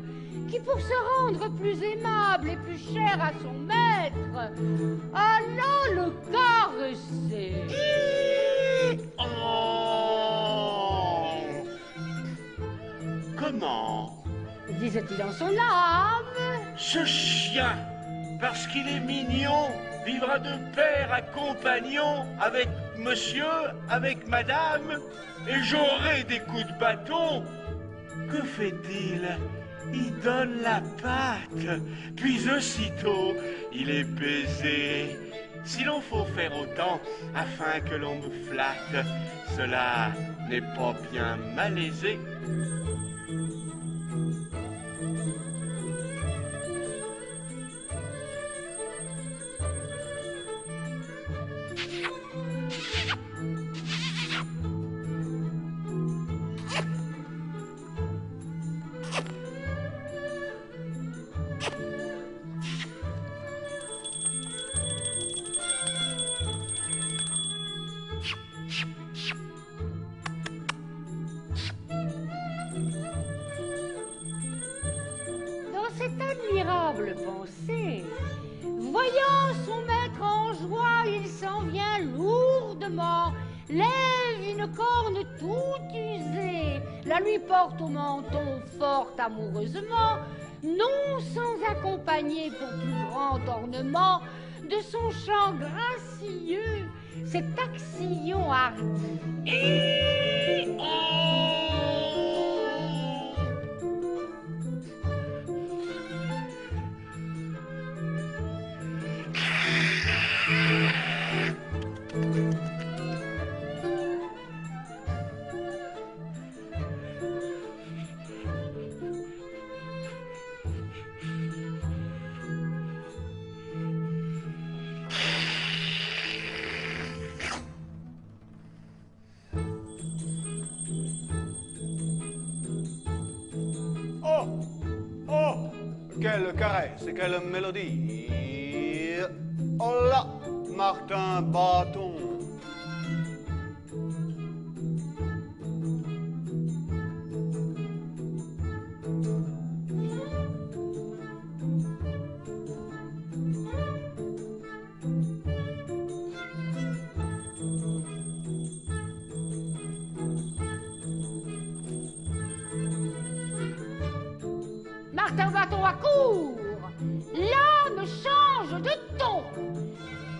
qui pour se rendre plus aimable et plus cher à son maître, allant le caresser. Oh. Comment? Disait-il en son âme. Ce chien, parce qu'il est mignon, vivra de pair à compagnon avec monsieur, avec madame, et j'aurai des coups de bâton. Que fait-il? Il donne la patte, puis aussitôt il est baisé. Si l'on faut faire autant afin que l'on me flatte, cela n'est pas bien malaisé. Admirable pensée. Voyant son maître en joie, il s'en vient lourdement, lève une corne toute usée, la lui porte au menton fort amoureusement, non sans accompagner pour plus grand ornement de son chant gracieux, cet axillon hardi. quelle caresse et quelle mélodie. Oh là, Martin Bâton. Martin Bâton accourt. L'âme change de ton.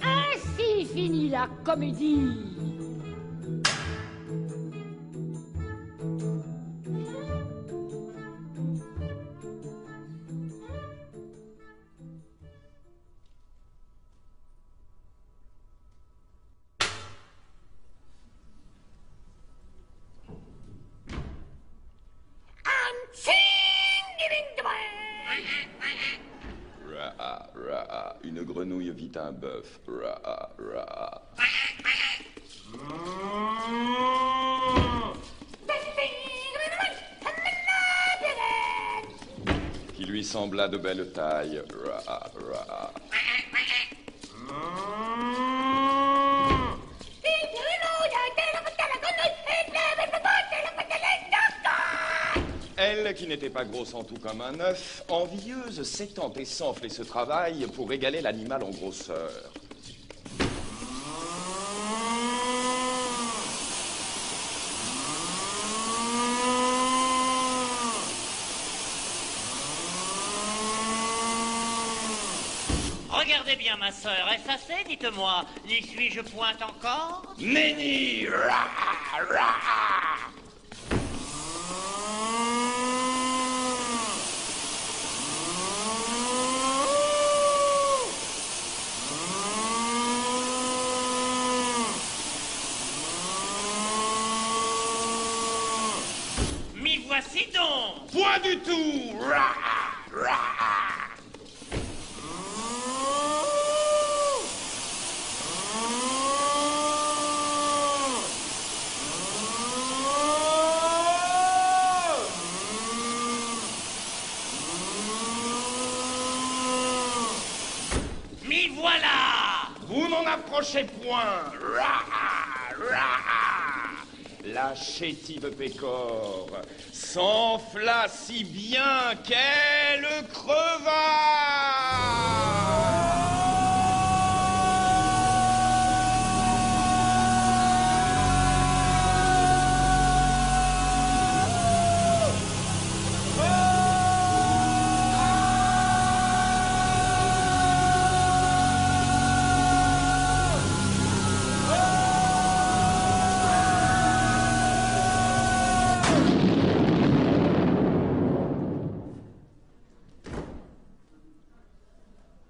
Ainsi finit la comédie. Ra, ra, une grenouille vit un bœuf. Ra, ra. Qui lui sembla de belle taille. Ra, ra. Elle, qui n'était pas grosse en tout comme un œuf, envieuse, s'étend et s'enfle et se travaille pour égaler l'animal en grosseur. Regardez bien, ma sœur, est-ce assez, dites-moi? N'y suis-je point encore? Méni, ra, ra. M'y voici donc! Point du tout, ra, ra. M'y voilà! Vous n'en approchez point, ra, ra. La chétive pécore s'enfla si bien qu'elle creva.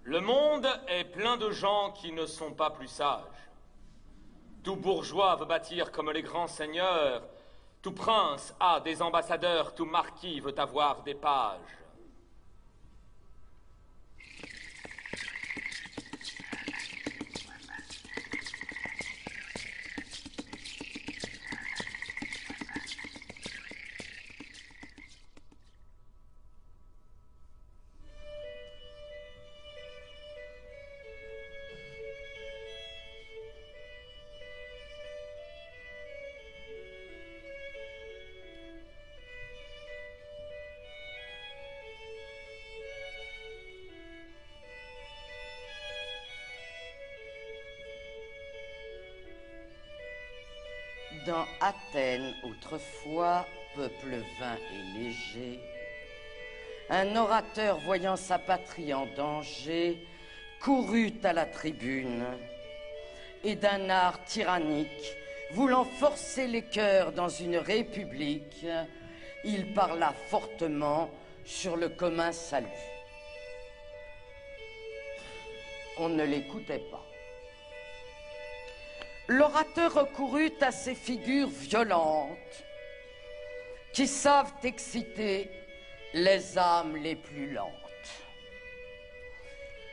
Le monde est plein de gens qui ne sont pas plus sages. Tout bourgeois veut bâtir comme les grands seigneurs. Tout prince a des ambassadeurs. Tout marquis veut avoir des pages. Dans Athènes, autrefois, peuple vain et léger, un orateur voyant sa patrie en danger, courut à la tribune, et d'un art tyrannique, voulant forcer les cœurs dans une république, il parla fortement sur le commun salut. On ne l'écoutait pas. L'orateur recourut à ces figures violentes qui savent exciter les âmes les plus lentes.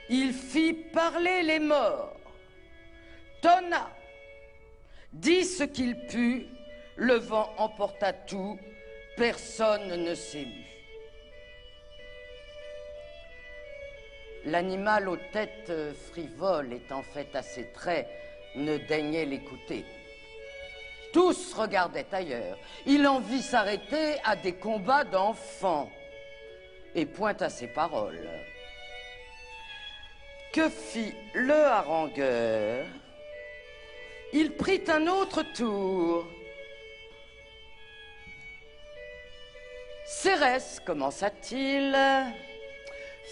Il fit parler les morts, tonna, dit ce qu'il put, le vent emporta tout, personne ne s'émut. L'animal aux têtes frivoles et en fait à ses traits ne daignait l'écouter. Tous regardaient ailleurs. Il en vit s'arrêter à des combats d'enfants et point à ses paroles. Que fit le harangueur? Il prit un autre tour. Cérès, commença-t-il,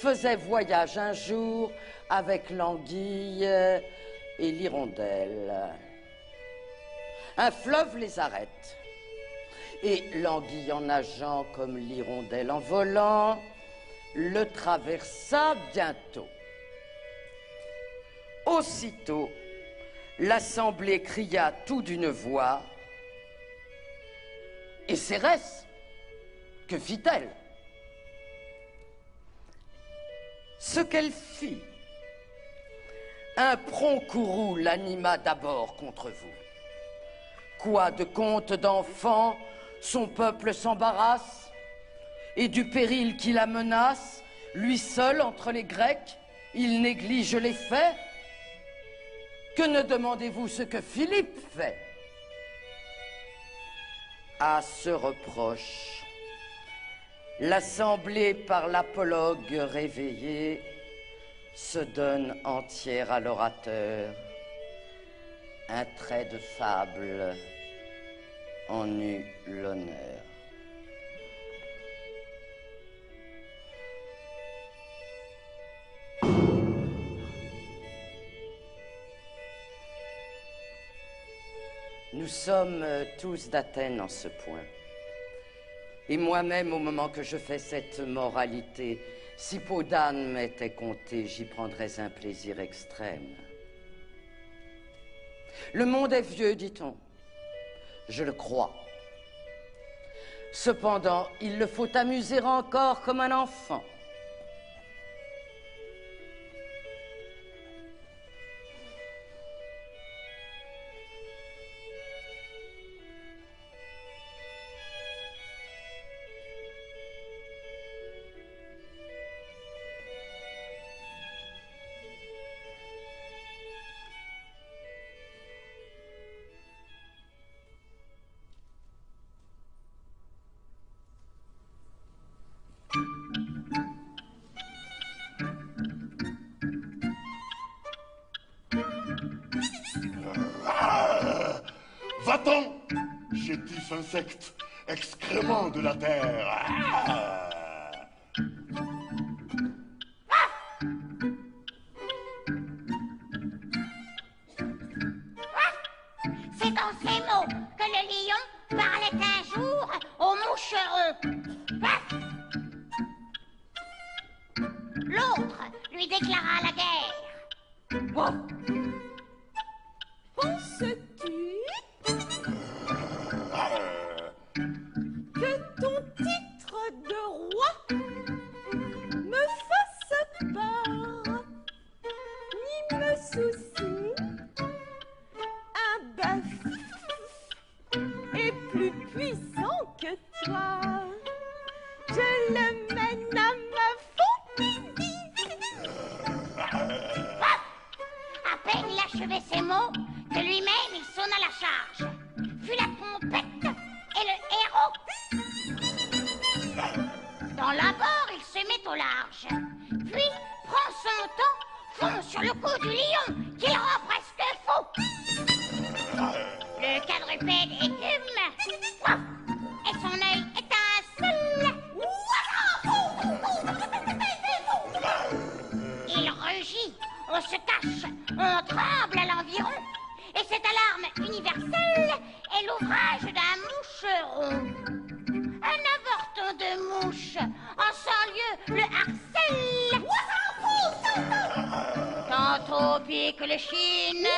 faisait voyage un jour avec l'anguille et l'hirondelle. Un fleuve les arrête, et l'anguille en nageant comme l'hirondelle en volant, le traversa bientôt. Aussitôt, l'assemblée cria tout d'une voix, et Cérès, que fit-elle? Ce qu'elle fit, un prompt courroux l'anima d'abord contre vous. Quoi de contes d'enfants, son peuple s'embarrasse, et du péril qui la menace, lui seul entre les Grecs, il néglige les faits. Que ne demandez-vous ce que Philippe fait? À ce reproche, l'assemblée par l'apologue réveillée se donne entière à l'orateur. Un trait de fable en eut l'honneur. Nous sommes tous d'Athènes en ce point. Et moi-même, au moment que je fais cette moralité, si peau d'âne m'était comptée, j'y prendrais un plaisir extrême. Le monde est vieux, dit-on. Je le crois. Cependant, il le faut amuser encore comme un enfant. Va-t'en, chétif insecte, excrément de la terre. C'est dans ces mots que le lion parlait un jour au moucheron. L'autre lui déclara la guerre. Penses-tu que ton titre de roi me fasse peur, ni me soucie? Un bœuf est plus puissant que toi. Je le mène à ma fantaisie. À peine il achevait ces mots que lui-même il sonna la charge. Fut la trompette et le héros. Dans l'abord, il se met au large. Puis prend son temps, fonce sur le cou du lion qu'il rend presque fou. Le quadrupède écume et son œil étincelle. Il rugit, on se cache, on tremble à l'environ. Et cette alarme universelle est l'ouvrage d'un moucheron. Un avorton de mouche en 100 lieues le harcèle. Tantôt pique le chine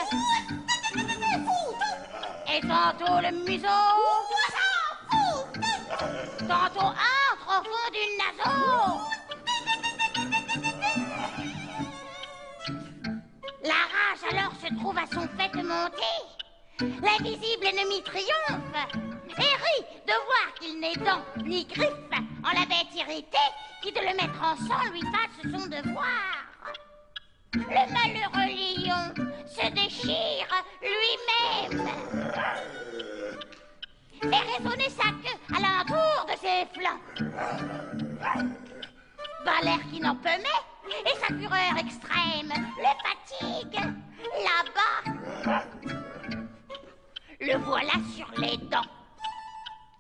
et tantôt le museau. Tantôt entre au fond du naseau. La rage alors se trouve à son fait monter. L'invisible ennemi triomphe et rit de voir qu'il n'est dents ni griffes en la bête irritée qui de le mettre en sang lui fasse son devoir. Le malheureux lion se déchire lui-même. Fait résonner sa queue à l'entour de ses flancs. Valère qui n'en peut mais, et sa fureur extrême le fatigue. Là-bas, le voilà sur les dents.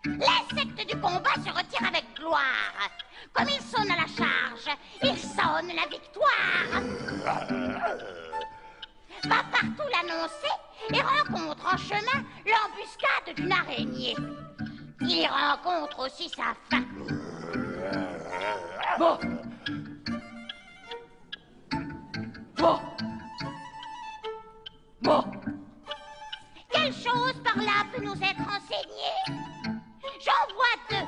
L'insecte du combat se retire avec gloire. Comme il sonne à la charge, il sonne la victoire. Va partout l'annoncer et rencontre en chemin l'embuscade d'une araignée. Il y rencontre aussi sa fin. Bon. Bon. Bon. Quelle chose par là peut nous être enseignée? J'en vois deux,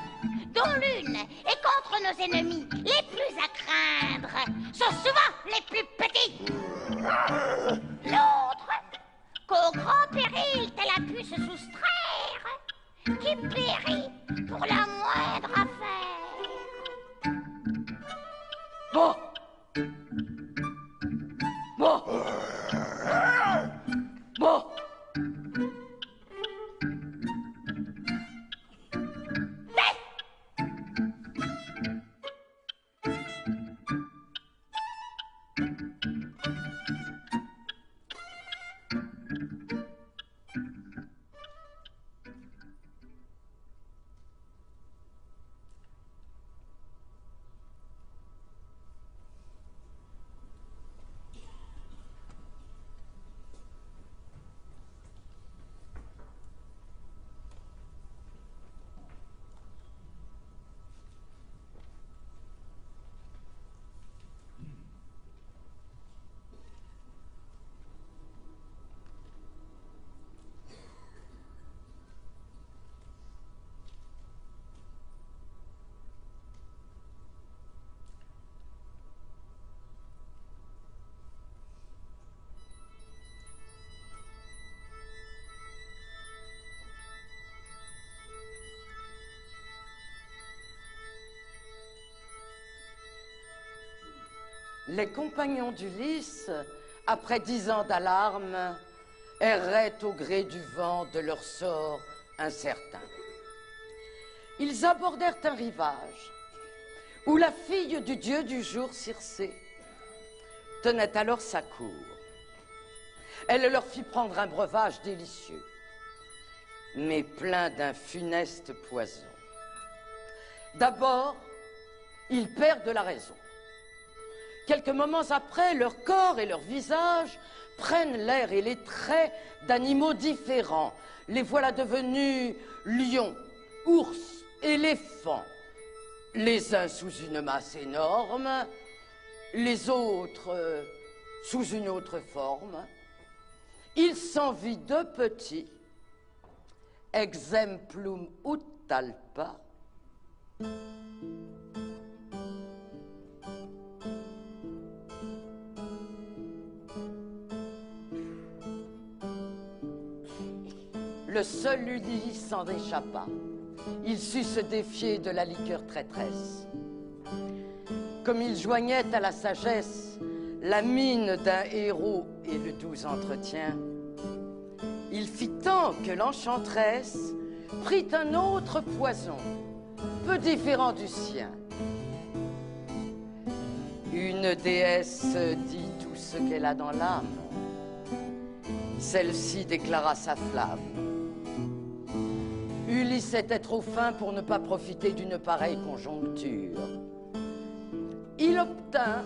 dont l'une est contre nos ennemis les plus à craindre, sont souvent les plus petits. L'autre, qu'au grand péril tel a pu se soustraire, qui périt pour la moindre affaire. Bon. Bon. Bon. Les compagnons d'Ulysse, après 10 ans d'alarme, erraient au gré du vent de leur sort incertain. Ils abordèrent un rivage où la fille du dieu du jour, Circé, tenait alors sa cour. Elle leur fit prendre un breuvage délicieux, mais plein d'un funeste poison. D'abord, ils perdent la raison. Quelques moments après, leur corps et leur visage prennent l'air et les traits d'animaux différents. Les voilà devenus lions, ours, éléphants. Les uns sous une masse énorme, les autres sous une autre forme. Il s'en vit deux petits, exemplum ut talpa. Le seul Ulysse s'en échappa. Il sut se défier de la liqueur traîtresse. Comme il joignait à la sagesse la mine d'un héros et le doux entretien, il fit tant que l'enchanteresse prit un autre poison, peu différent du sien. Une déesse dit tout ce qu'elle a dans l'âme. Celle-ci déclara sa flamme. Ulysse était trop fin pour ne pas profiter d'une pareille conjoncture. Il obtint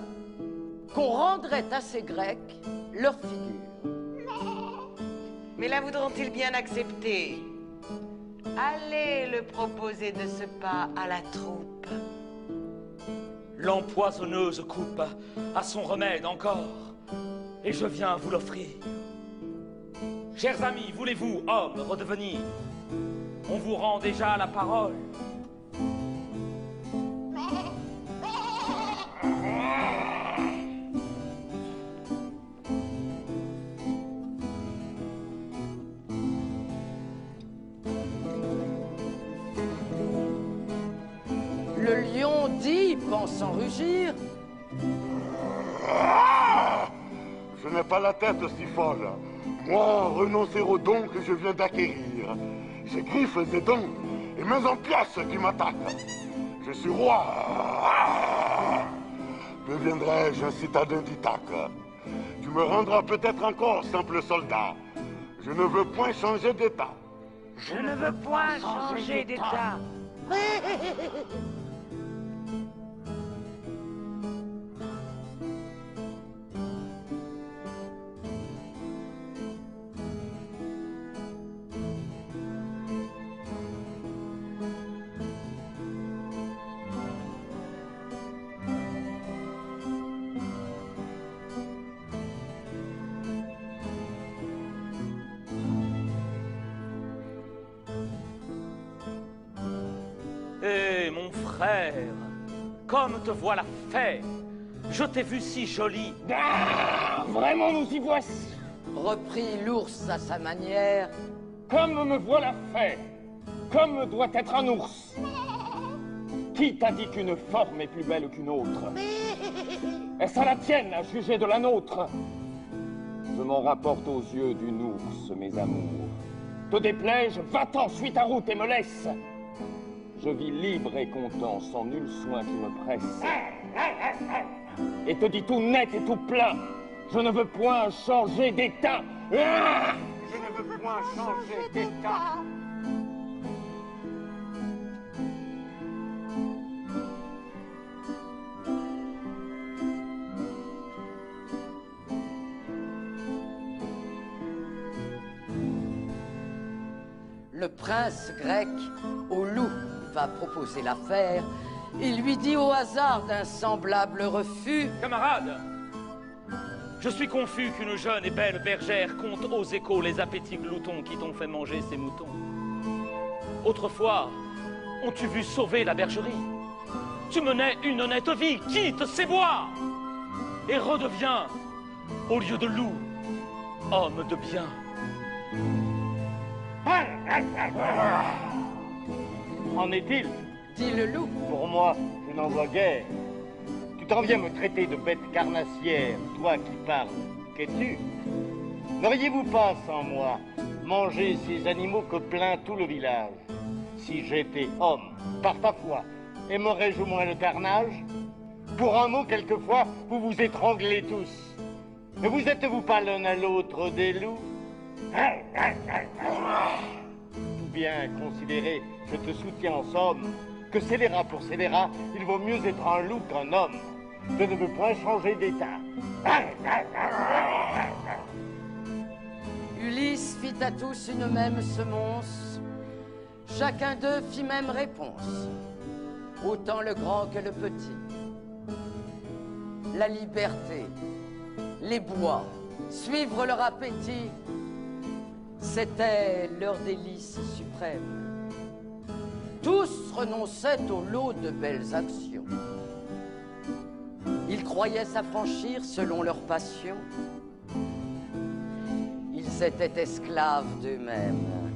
qu'on rendrait à ces Grecs leur figure. Mais la voudront-ils bien accepter? Allez le proposer de ce pas à la troupe. L'empoisonneuse coupe a son remède encore, et je viens vous l'offrir. Chers amis, voulez-vous, hommes, redevenir? On vous rend déjà la parole. Le lion dit, pensant rugir, n'ai pas la tête si folle. Moi, renoncer aux dons que je viens d'acquérir. J'ai griffes et dents et mains en pièces qui m'attaquent. Je suis roi. Deviendrai-je un citadin d'Ithaque? Tu me rendras peut-être encore simple soldat. Je ne veux point changer d'état. Je ne veux point changer d'état. Eh, mon frère, comme te voilà fait. Je t'ai vu si jolie. Ah, vraiment, nous y voici. Reprit l'ours à sa manière. Comme me voilà fait, comme doit être un ours. Qui t'a dit qu'une forme est plus belle qu'une autre? Est-ce à la tienne à juger de la nôtre? Je m'en rapporte aux yeux d'une ours, mes amours. Te déplaise, va-t'en, suis ta route et me laisse. Je vis libre et content, sans nul soin qui me presse. Et te dis tout net et tout plein, je ne veux point changer d'état. Je ne veux point changer d'état. Le prince grec au loup va proposer l'affaire. Il lui dit au hasard d'un semblable refus. Camarade, je suis confus qu'une jeune et belle bergère compte aux échos les appétits gloutons qui t'ont fait manger ces moutons. Autrefois, ont-tu vu sauver la bergerie? Tu menais une honnête vie, quitte ces bois et redeviens, au lieu de loup, homme de bien. En est-il? Dit le loup. Pour moi, je n'en vois guère. Tu t'en viens me traiter de bête carnassière, toi qui parles. Qu'es-tu? N'auriez-vous pas, sans moi, mangé ces animaux que plaint tout le village? Si j'étais homme, par ta foi, aimerais-je au moins le carnage? Pour un mot, quelquefois, vous vous étranglez tous. Ne vous êtes-vous pas l'un à l'autre des loups? Tout bien considéré, je te soutiens en somme que scélérat pour scélérat, il vaut mieux être un loup qu'un homme. Je ne veux point changer d'état. Ulysse fit à tous une même semonce. Chacun d'eux fit même réponse, autant le grand que le petit. La liberté, les bois, suivre leur appétit, c'était leur délice suprême. Tous renonçaient au lot de belles actions. Ils croyaient s'affranchir selon leur passion. Ils étaient esclaves d'eux-mêmes.